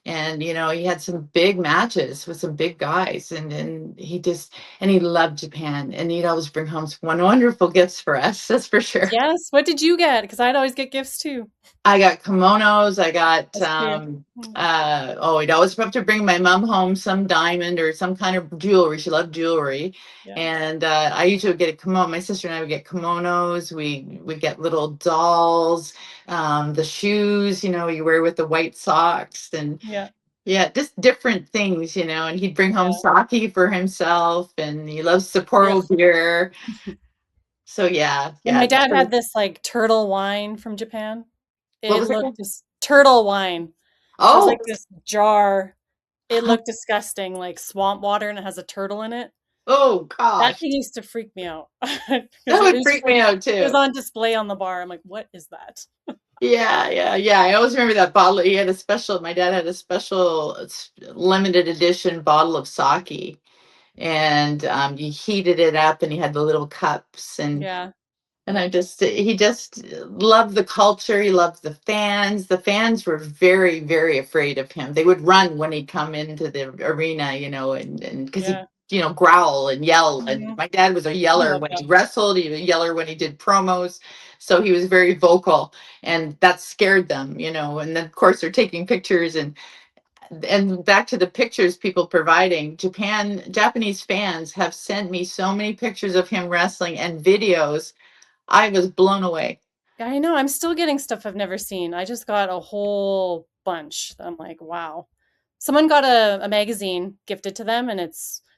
And he had some big matches with some big guys, and he loved Japan, and he'd always bring home some wonderful gifts for us. That's for sure. Yes. What did you get? Because I'd always get gifts too. I got kimonos. I got Us too. Mm. he'd always have to bring my mom home some diamond or some kind of jewelry. She loved jewelry. Yeah. And I usually would get a kimono. My sister and I would get kimonos. We would get little dolls, the shoes, you wear with the white socks, and Yeah. yeah, just different things, and he'd bring home Yeah. sake for himself, and he loves Yeah. Sapporo beer. So yeah, And my yeah. dad had this like turtle wine from Japan. What It was it looked called? this turtle wine. So it's Oh, like this jar. It looked disgusting, like swamp water, and it has a turtle in it. oh That gosh, thing used to freak me out because that it would was freak me out it was too. on display on the bar. I'm like, what is that? Yeah, yeah, yeah. I always remember that bottle. He had a special. My dad had a special limited edition bottle of sake, and you heated it up, and he had the little cups, and Yeah. And he just loved the culture. He loved the fans. The fans were very, very afraid of him. They would run when he'd come into the arena, and because Yeah. growl and yell. And Mhm. my dad was a I yeller love when that. he wrestled. He was a yeller when he did promos. So he was very vocal, and that scared them. And then of course they're taking pictures, and back to the pictures people providing. Japanese fans have sent me so many pictures of him wrestling and videos. I was blown away. Yeah, I know. I'm still getting stuff I've never seen. I just got a whole bunch. I'm like, wow. Someone got a magazine gifted to them, and I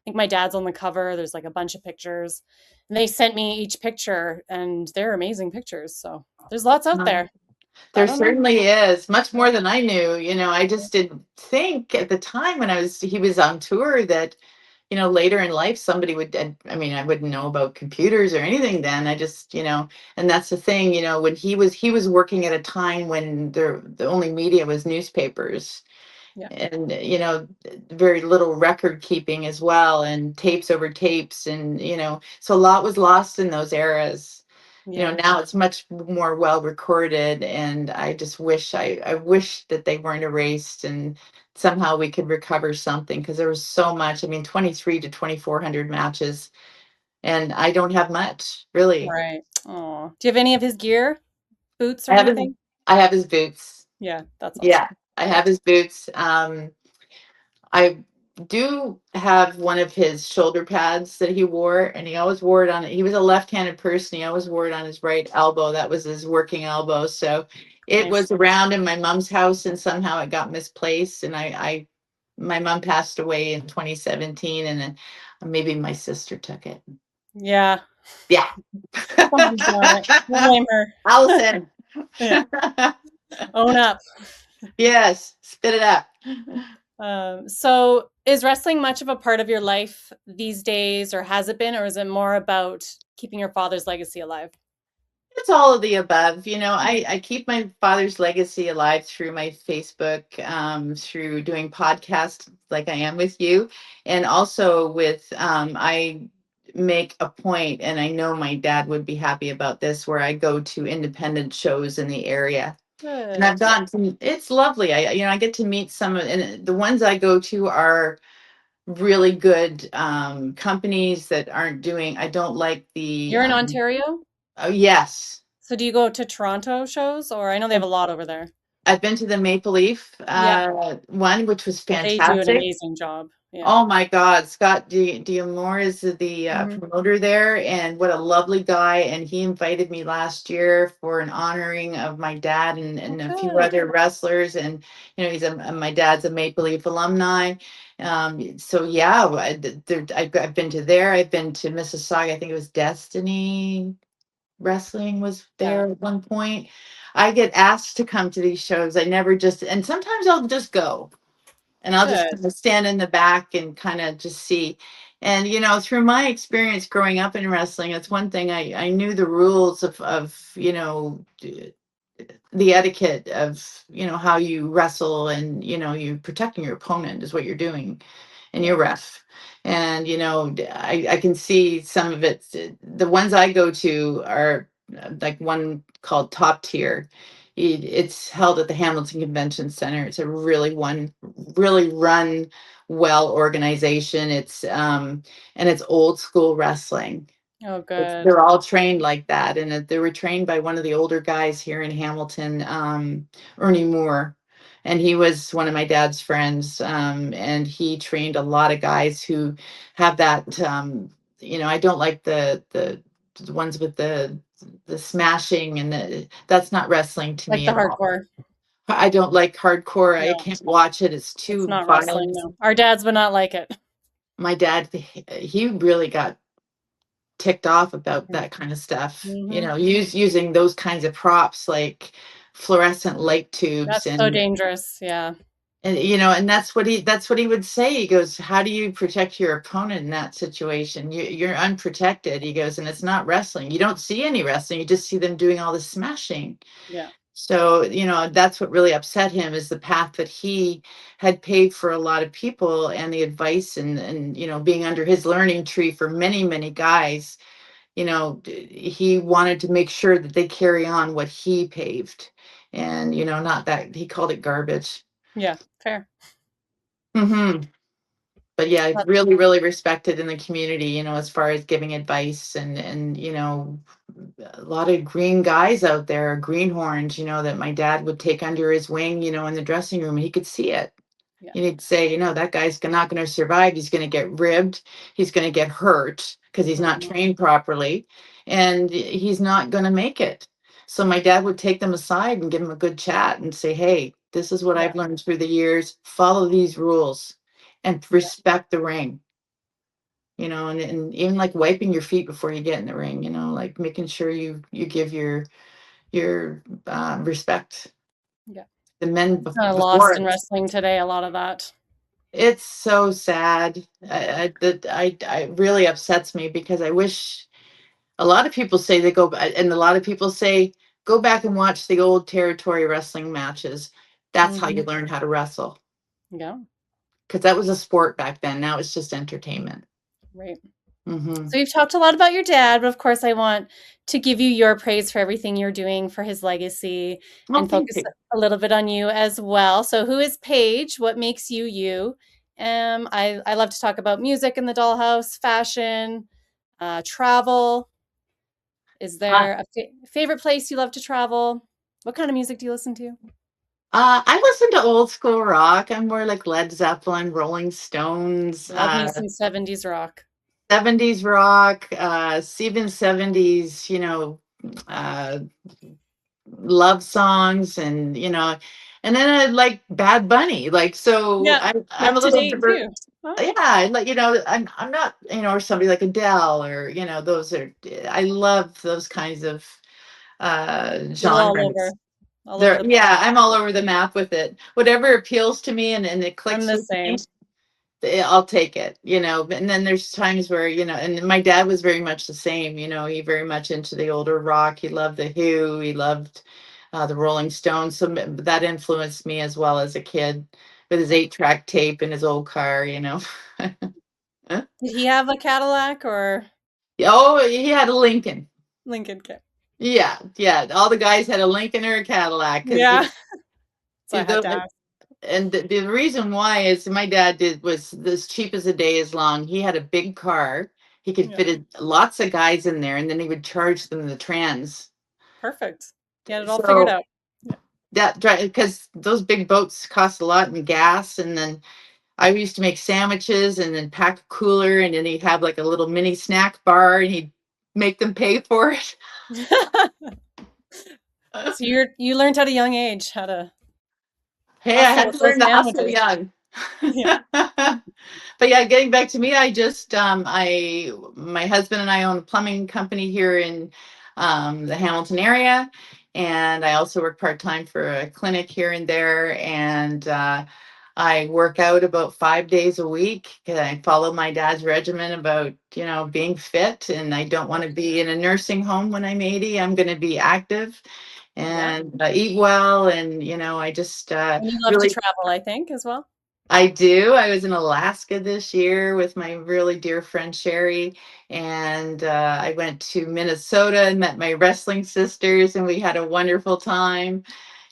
think my dad's on the cover. There's like a bunch of pictures, and they sent me each picture, and they're amazing pictures. So there's lots out Um, there. I there don't know. certainly is much Yeah. more than I knew. I just didn't think at the time when he was on tour that, later in life somebody would, I mean, I wouldn't know about computers or anything then. I just, and that's the thing, when he was working at a time when the only media was newspapers, Yeah. and very little record keeping as well, and tapes over tapes, and so a lot was lost in those eras. Yeah. Now it's much more well recorded, and I just I wish that they weren't erased, and somehow we could recover something, because there was so much. I mean, 23 to 2400 matches, and I don't have much really. Right. Oh, do you have any of his gear, boots or I have his anything? I have his boots. Yeah, that's Yeah, awesome. I Yeah. have his boots. I do have one of his shoulder pads that he wore, and he always wore it on it. He was a left-handed person. He always wore it on his right elbow. That was his working elbow. So it Nice. was around in my mom's house, and somehow it got misplaced. And my mom passed away in 2017, and then maybe my sister took it. Yeah. Yeah. Somebody's got it. Don't blame her. Allison. Yeah. Own up. Yes, spit it up. So is wrestling much of a part of your life these days, or has it been, or is it more about keeping your father's legacy alive? It's all of the above. I keep my father's legacy alive through my Facebook, through doing podcasts like I am with you, and also I make a point, and I know my dad would be happy about this, where I go to independent shows in the area. And Good. I've gotten it's lovely. I get to meet and the ones I go to are really good companies that aren't doing, I don't like the, You're in Ontario? oh, yes. So do you go to Toronto shows, or I know they have a lot over there? I've been to the Maple Leaf Yeah, one, which was they do an fantastic. amazing job. Yeah. Oh my God, Scott Diamore is the Mhm. promoter there, and what a lovely guy. And he invited me last year for an honoring of my dad Oh, and a few good. other wrestlers. And he's my dad's a Maple Leaf alumni. So yeah, I've been to there. I've been to Mississauga. I think it was Destiny Wrestling was Yeah, there at one point. I get asked to come to these shows. I never just, and sometimes I'll just go and I'll just good. kind of stand in the back and kind of just see. And through my experience growing up in wrestling, it's one thing I knew the rules of the etiquette of how you wrestle, and you protecting your opponent is what you're doing, and Yeah. your ref. And I can see some of it. The ones I go to are like one called Top Tier. It's held at the Hamilton Convention Center. It's a really run well organization. And it's old school wrestling. Oh, good. They're all trained like that, and they were trained by one of the older guys here in Hamilton, Ernie Moore, and he was one of my dad's friends, and he trained a lot of guys who have that. I don't like the ones with the smashing, and that's not wrestling to Like me the at all. hardcore. I don't like hardcore. I No, can't watch it. It's it's too not wrestling. violent. No, our dads would not like it. My dad, he really got ticked off about that kind of stuff. Mm-hmm. Using those kinds of props like fluorescent light tubes, That's so dangerous. Yeah. and that's what he would say. He goes, "How do you protect your opponent in that situation? You're unprotected." He goes, "And it's not wrestling. You don't see any wrestling. You just see them doing all this smashing." Yeah. So, that's what really upset him, is the path that he had paved for a lot of people, and the advice, and being under his learning tree for many, many guys. He wanted to make sure that they carry on what he paved, and not that he called it garbage. Yeah. Fair. Hmm. But yeah, I But- really, really respected in the community, as far as giving advice, and a lot of green guys out there, greenhorns, that my dad would take under his wing, in the dressing room, and he could see it. Yeah. You need to say, that guy's not going to survive. He's going to get ribbed. He's going to get hurt because he's not Mhm. trained properly, and he's not going to make it. So my dad would take them aside and give them a good chat and say, "Hey, this is what Yeah. I've learned through the years. Follow these rules and Yeah. respect the ring." And even like wiping your feet before you get in the ring, like making sure you give your respect. Yeah. The men It's kind of before lost in it. wrestling today. A lot of that. It's so sad. I really upsets me, because I wish a lot of people say they go, and a lot of people say go back and watch the old territory wrestling matches. That's how you Hmm. learn how to wrestle, Yeah. because that was a sport back then. Now it's just entertainment. Right. Hmm. So we've talked a lot about your dad, but of course, I want to give you your praise for everything you're doing for his legacy Well, and thank focus you. a little bit on you as well. So, who is Paige? What makes you you? I love to talk about music in the dollhouse, fashion, travel. Is Uh, there a favorite place you love to travel? What kind of music do you listen to? I listen to old school rock. I'm more like Led Zeppelin, Rolling Stones, Love me some 70s rock. 70s rock, even 70s, uh, love songs, and then I like Bad Bunny. Like, so Yeah, I'm up a to little date diver. too. Huh? Yeah, I like, I'm not, or somebody like Adele, or, those are, I love those kinds of You're genres. all over There, the yeah, place. I'm all over the map with it. Whatever appeals to me, and it I'm clicks the with me, same. I'll take it. And then there's times where, and my dad was very much the same. He very much into the older rock. He loved the Who. He loved the Rolling Stones. So that influenced me as well as a kid, with his Yeah. 8-track tape in his old car. Did he have a Cadillac or Oh, he had a Lincoln. Lincoln kit? Yeah, yeah. All the guys had a Lincoln or a Cadillac, because Yeah. So I had to the ask. and the reason why is my dad did was as cheap as a day is long. He had a big car. He could Yeah. fit lots of guys in there, and then he would charge them the trans. Perfect. He had it all figured So out. Yeah. that because those big boats cost a lot in gas, and then I used to make sandwiches and then pack a cooler, and then he'd have like a little mini snack bar, and he'd make them pay for it. So you learned at a young age how to Hey, I hustle had with to those learn to hustle sandwiches. young. Yeah. But yeah, getting back to me, I just I my husband and I own a plumbing company here in the Hamilton area, and I also work part-time for a clinic here and there, and I work out about 5 days a week. I follow my dad's regimen about, being fit, and I don't want to be in a nursing home when I'm 80. I'm going to be active Yeah. and eat well, and I just And you love to really travel, I think, as well. I do. I was in Alaska this year with my really dear friend Sherry, and I went to Minnesota and met my wrestling sisters, and we had a wonderful time.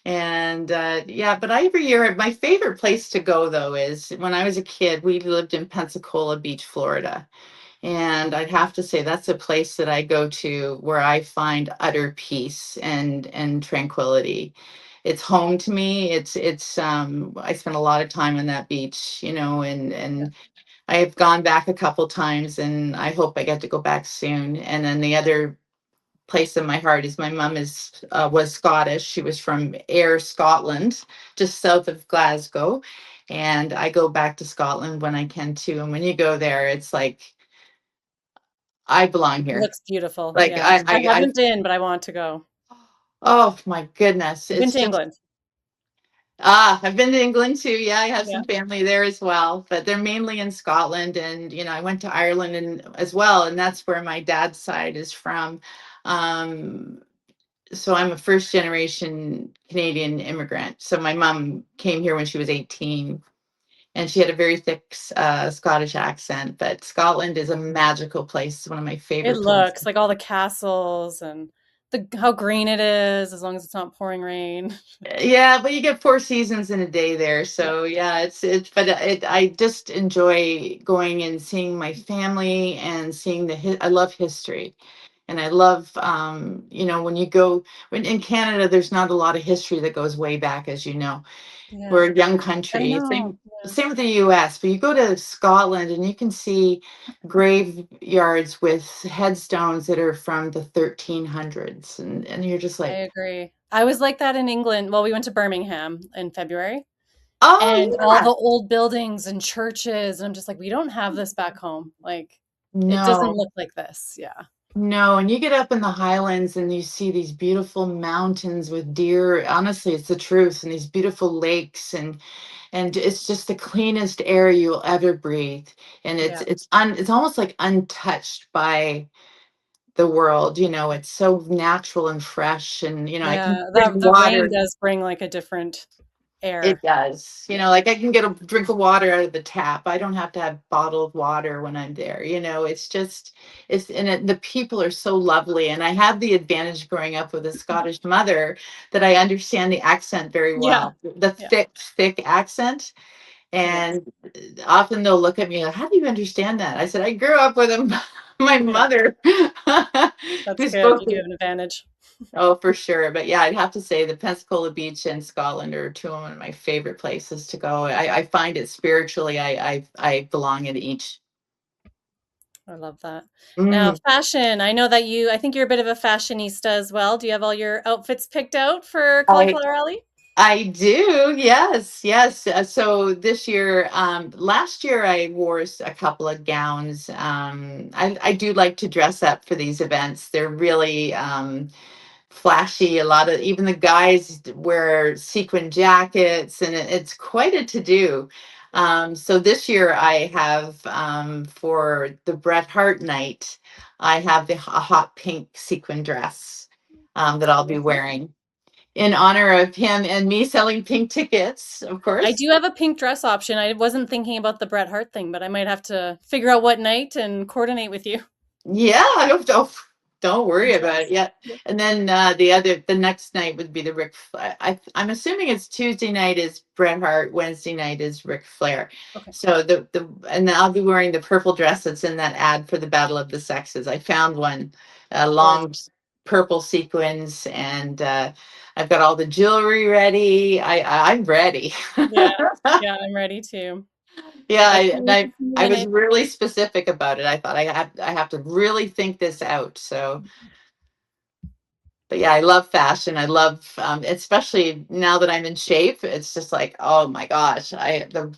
And yeah, but every year, my favorite place to go though is when I was a kid, we lived in Pensacola Beach, Florida. And I'd have to say that's a place that I go to where I find utter peace and tranquility. It's home to me. It's I spent a lot of time on that beach, and I have gone back a couple times, and I hope I get to go back soon. And then the other place in my heart is my mom is was Scottish. She was from Ayr, Scotland, just south of Glasgow. And I go back to Scotland when I can too. And when you go there, it's like I belong It here. looks beautiful. Like Yeah. I haven't been, but I want to go. oh my goodness, I've been it's to just England. I've been to England too. Yeah, I have Yeah. some family there as well, but they're mainly in Scotland. And I went to Ireland and as well, and that's where my dad's side is from. Um, so I'm a first generation Canadian immigrant. So my mom came here when she was 18, and she had a very thick Scottish accent. But Scotland is a magical place. It's one of my It favorite places. looks like all the castles and the how green it is, as long as it's not pouring rain. Yeah, but you get 4 seasons in a day there. Yeah. So yeah, but I just enjoy going and seeing my family and seeing I love history. And I love, when you go, when in Canada, there's not a lot of history that goes way back, as you know. Yeah. We're a young I country. know. Yeah. Same with the US, but you go to Scotland and you can see graveyards with headstones that are from the 1300s. And you're just I like, agree. I was like that in England. Well, we went to Birmingham in February and oh, all the yeah. old buildings and churches. And I'm just like, we don't have this back home. Like, it doesn't No. look like this. Yeah. No, and you get up in the highlands and you see these beautiful mountains with deer. Honestly, it's the truth, and these beautiful lakes, and it's just the cleanest air you'll ever breathe. And Yeah. it's almost like untouched by the world. It's so natural and fresh, and I can Yeah. drink The rain water. does bring like a different It air. does. Like I can get a drink of water out of the tap. I don't have to have bottled water when I'm there. It's just, the people are so lovely. And I have the advantage growing up with a Scottish mother that I understand the accent very Yeah. well, the Yeah. thick, thick accent. Yes. And often they'll look at me like, how do you understand that? I said, I grew up with my Yeah. mother That's who good. spoke You do have an advantage. Oh, for sure. But yeah, I'd have to say the Pensacola Beach and Scotland are two of my favorite places to go. I find it spiritually, I belong in each. I love that. Now, Mm, fashion. I know that I think you're a bit of a fashionista as well. Do you have all your outfits picked out for I Cauliflower Alley? I do. Yes, yes. So this year, last year I wore a couple of gowns. I do like to dress up for these events. They're really flashy. A lot of even the guys wear sequin jackets, and it's quite a to do. So this year I have for the Bret Hart night, I have a hot pink sequin dress that I'll be Amazing. wearing in honor of him and me selling pink tickets, of I course. do have a pink dress option. I wasn't thinking about the Bret Hart thing, but I might have to figure out what night and coordinate with you Yeah, don't and worry about it dress. yet. Yeah. And then the next night would be the I'm assuming it's Tuesday night is Bret Hart, Wednesday night is Ric Flair. Okay. So and then I'll be wearing the purple dress that's in that ad for the Battle of the Sexes. I found one, a long Gorgeous. purple sequins, and I've got all the jewelry ready. I'm ready. Yeah. Yeah, I'm ready too. Yeah, I can't wait to see you I in was it. really specific about it. I thought I have to really think this out. So, but yeah, I love fashion. I love, especially now that I'm in shape. It's just like, oh my gosh, the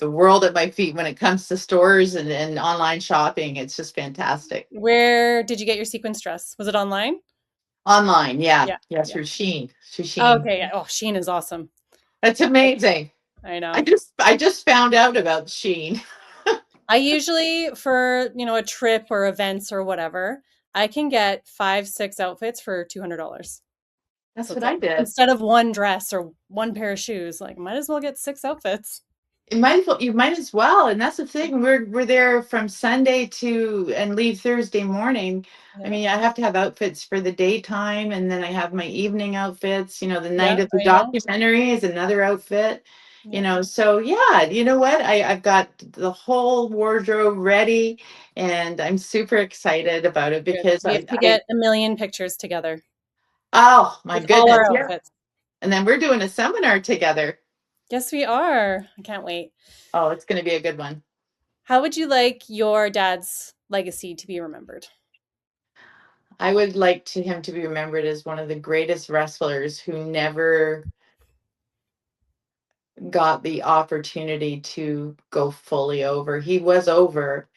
world at my feet when it comes to stores and online shopping. It's just fantastic. Where did you get your sequence dress? Was it online? Online, yeah, Yeah. yeah, Yeah. through Shein. Okay. Yeah. Oh, Shein is awesome. That's amazing. I know. I just found out about Shein. I usually, for, a trip or events or whatever, I can get 5, 6 outfits for $200. So That's it's what like, I did. instead of one dress or one pair of shoes, like, might as well get 6 outfits. You might as well. And that's the thing. We're there from Sunday to and leave Thursday morning. I Yeah. mean, I have to have outfits for the daytime, and then I have my evening outfits. The Yeah, night of the I know. documentary is another outfit. Yeah. So yeah, you know what? I've got the whole wardrobe ready, and I'm super excited about it Good. because We have to I get a million pictures together oh my with all goodness, our yeah. outfits. And then we're doing a seminar together. Yes, we are. I can't wait. Oh, it's going to be a good one. How would you like your dad's legacy to be remembered? I would like him to be remembered as one of the greatest wrestlers who never got the opportunity to go fully over. He was over,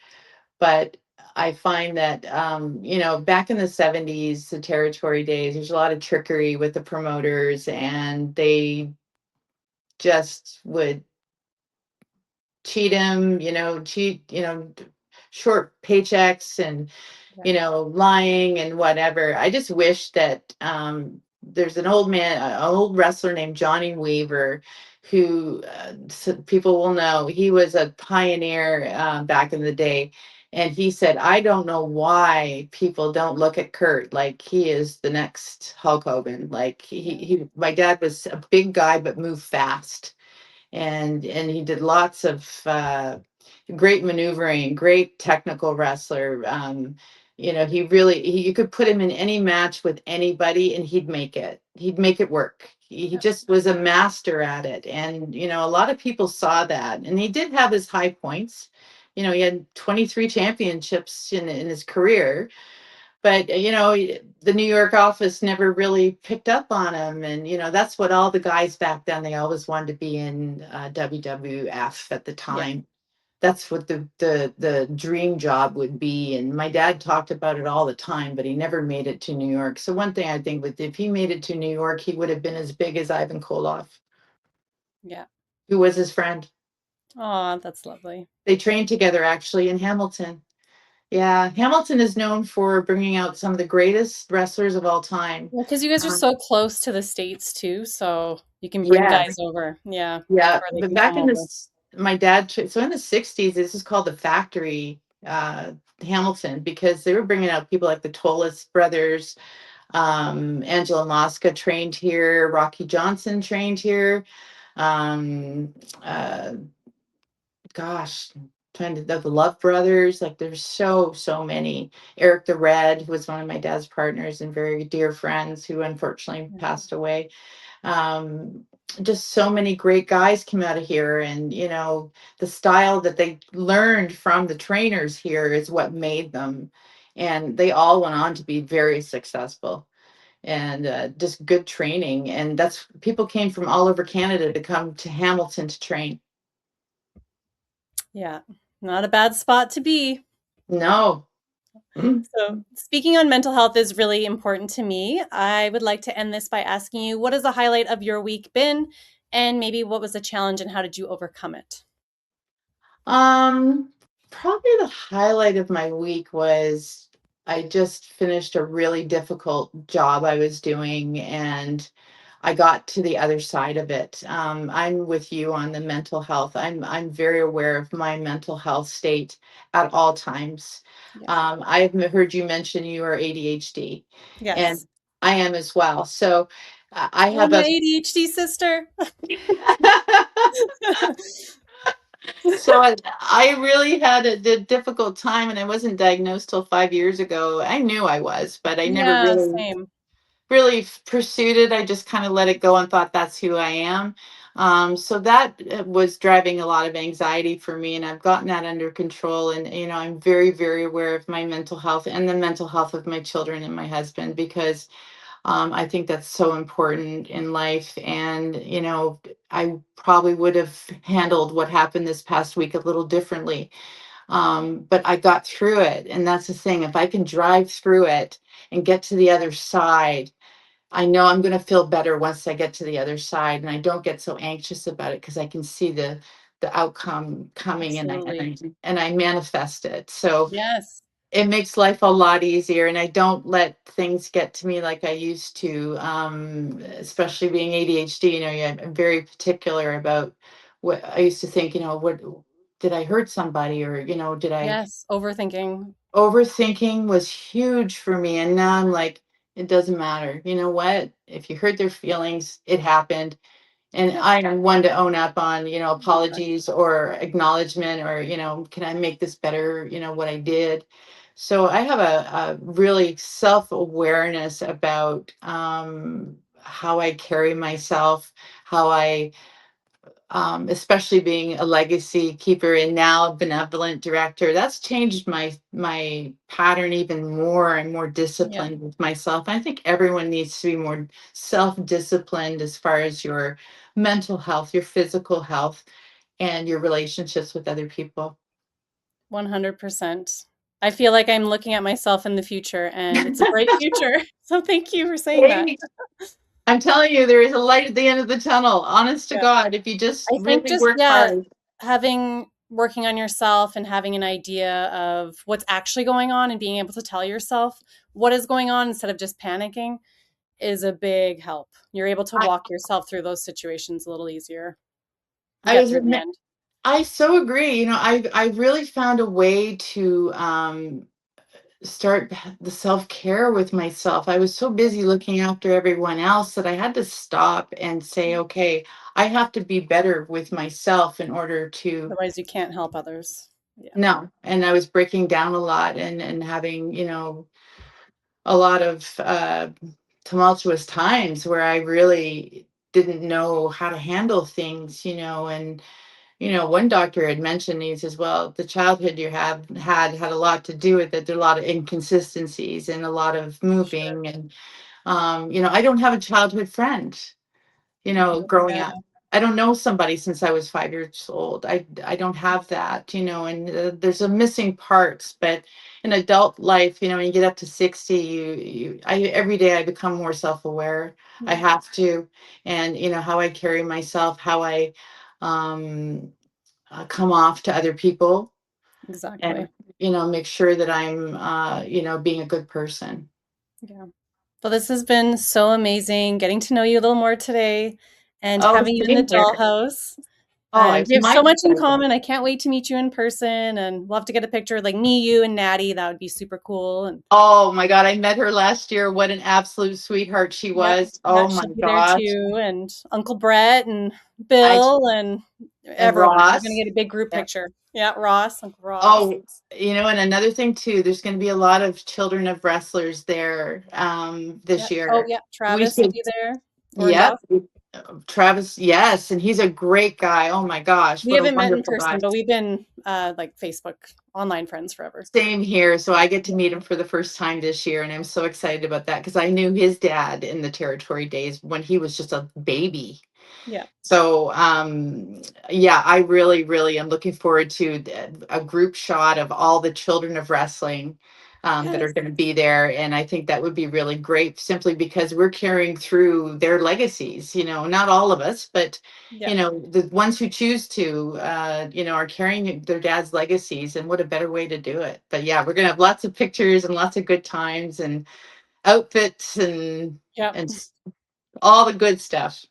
but I find that back in the 70s, the territory days, there's a lot of trickery with the promoters, and they just would cheat him, short paychecks and Yeah. lying and whatever. I just wish that there's an old man, an old wrestler named Johnny Weaver, who people will know. He was a pioneer back in the day. And he said, I don't know why people don't look at Kurt like he is the next Hulk Hogan. Like Yeah. my dad was a big guy, but moved fast. And he did lots of great maneuvering, great technical wrestler. You could put him in any match with anybody and he'd make it. He'd make it work. He Yeah. just was a master at it. And, a lot of people saw that. And he did have his high points. He had 23 championships in his career, but the New York office never really picked up on him, and that's what all the guys back then, they always wanted to be in WWF at the Yeah. time. That's what the dream job would be, and my dad talked about it all the time, but he never made it to New York. So one thing I think, with if he made it to New York, he would have been as big as Ivan Koloff, Yeah. who was his friend. Oh, that's lovely. They trained together actually in Hamilton. Yeah, Hamilton is known for bringing out some of the greatest wrestlers of all time. Well, because you guys are Um, so close to the States too, so you can bring guys yes, over. Yeah. yeah. Or they But can back come in over. this, my dad, so in the 60s, this is called the factory, Hamilton, because they were bringing out people like the Tollus brothers. Angela Mosca trained here, Rocky Johnson trained here. Um, uh, Gosh, trying to the Love Brothers, like there's so many. Eric the Red, who was one of my dad's partners and very dear friends, who unfortunately Yeah. passed away. Um, just so many great guys came out of here, and the style that they learned from the trainers here is what made them, and they all went on to be very successful, and just good training. And that's people came from all over Canada to come to Hamilton to train. Yeah. Not a bad spot to be. No. Mm. So, speaking on mental health is really important to me. I would like to end this by asking you, what has the highlight of your week been? And maybe what was the challenge and how did you overcome it? Um, Probably the highlight of my week was I just finished a really difficult job I was doing, and I got to the other side of it. I'm with you on the mental health. I'm very aware of my mental health state at all times. Yeah. I've heard you mention you are ADHD, Yes. and I am as well. So I Oh, have my a ADHD sister. So I really had a difficult time, and I wasn't diagnosed till 5 years ago. I knew I was, but I never Yeah, really same. pursued it. I just kind of let it go and thought that's who I am. So that was driving a lot of anxiety for me, and I've gotten that under control. And I'm very, very aware of my mental health and the mental health of my children and my husband, because I think that's so important in life. And I probably would have handled what happened this past week a little differently, but I got through it. And that's the thing. If I can drive through it and get to the other side, I know I'm going to feel better once I get to the other side, and I don't get so anxious about it because I can see the outcome coming, and Absolutely. I manifest it. So Yes. it makes life a lot easier, and I don't let things get to me like I used to. Especially being ADHD, I'm very particular about what I used to think. What did I hurt somebody, or did I Yes. Overthinking. overthinking was huge for me. And now I'm like, it doesn't matter. You know what? If you hurt their feelings, it happened. And Yep. I am one to own up on, Exactly. apologies or acknowledgement, or, can I make this better? What I did. So I have a really self-awareness about how I carry myself, how I especially being a legacy keeper and now benevolent director. That's changed my pattern even more, and more Yeah. disciplined with myself. I think everyone needs to be more self-disciplined as far as your mental health, your physical health, and your relationships with other people. 100%. I feel like I'm looking at myself in the future, and it's a bright future. So thank you for saying that. Hey, I'm telling you, there is a light at the end of the tunnel. Honest to Yeah. God, if you just I think really just, work yeah, hard. working on yourself and having an idea of what's actually going on and being able to tell yourself what is going on instead of just panicking is a big help. You're able to I, walk yourself through those situations a little easier and I get was through the end. I so agree. I really found a way to start the self-care with myself. I was so busy looking after everyone else that I had to stop and say, Yeah. okay, I have to be better with myself in order to Otherwise, you can't help others. Yeah. no. And I was breaking down a lot, and having, a lot of tumultuous times where I really didn't know how to handle things, and one doctor had mentioned, he says, well, the childhood you have had a lot to do with it. There are a lot of inconsistencies and a lot of Sure. moving. And, I don't have a childhood friend, growing Yeah. up. I don't know somebody since I was 5 years old. I don't have that, and there's a missing parts. But in adult life, when you get up to 60, every day I become more self-aware. I Yeah. have to. And, how I carry myself, how I, um, come off to other people, and Exactly. make sure that I'm being a good person. Yeah. Well, this has been so amazing getting to know you a little more today and Oh, having you in the same here. dollhouse. Oh, And it's we have my so much in pleasure. common. I can't wait to meet you in person, and we'll have to get a picture of like me, you, and Natty. That would be super cool. And Oh my God, I met her last year. What an absolute sweetheart she yep, was. yeah, Oh my she'll be there gosh. too, and Uncle Brett and I Bill and and everyone. We're gonna Ross. get a big group Yeah. picture. Yeah, Ross, Uncle Ross. Oh, and another thing too, there's going to be a lot of children of wrestlers there Yeah. this Oh, year. yeah. We Travis will should, be there. yep. Orndorff. Travis, yes, and he's a great guy. Oh my gosh, We what a haven't met in wonderful person, guy. but we've been like Facebook online friends forever. Same here. So I get to meet him for the first time this year, and I'm so excited about that because I knew his dad in the territory days when he was just a baby. Yeah. So, yeah, I really, really am looking forward to a group shot of all the children of wrestling that are Yes. going to be there. And I think that would be really great simply because we're carrying through their legacies, not all of us, but, Yeah. the ones who choose to, are carrying their dad's legacies. And what a better way to do it. But yeah, we're going to have lots of pictures and lots of good times and outfits Yeah. and all the good stuff.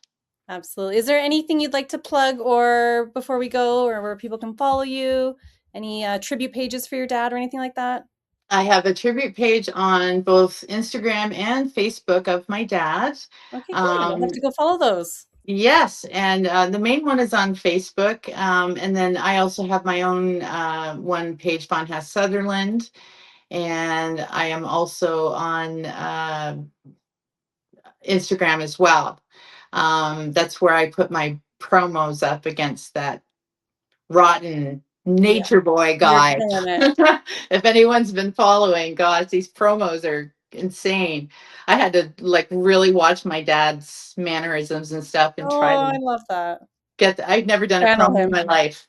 Absolutely. Is there anything you'd like to plug or before we go or where people can follow you? Any tribute pages for your dad or anything like that? I have a tribute page on both Instagram and Facebook of my dad. Okay, good. I'll have Um, to go follow those. Yes, and the main one is on Facebook, and then I also have my own one, Paige Von Hess Sutherland, and I am also on Instagram as well. That's where I put my promos up against that rotten Yeah, nature boy you're guy. killing it. If anyone's been following, gosh, these promos are insane. I had to like really watch my dad's mannerisms and stuff and try Oh, to I love that. I'd never done a Channel promo in him. my life.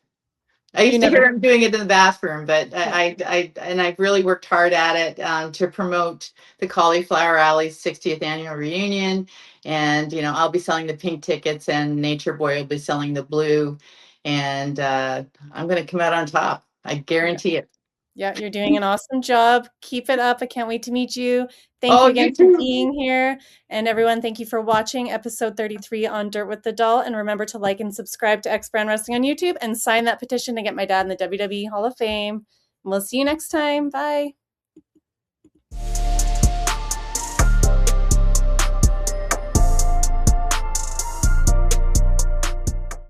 I You used to never. hear him doing it in the bathroom, but Yeah. I've really worked hard at it to promote the Cauliflower Alley 60th annual reunion, and I'll be selling the pink tickets, and Nature Boy will be selling the blue, and I'm going to come out on top. I Yeah. guarantee it. Yeah, you're doing an awesome job. Keep it up. I can't wait to meet you. Thank Oh, you you again for too. being here. And everyone, thank you for watching episode 33 on Dirt with the Doll. And remember to like and subscribe to X Brand Wrestling on YouTube and sign that petition to get my dad in the WWE Hall of Fame. And we'll see you next time. Bye.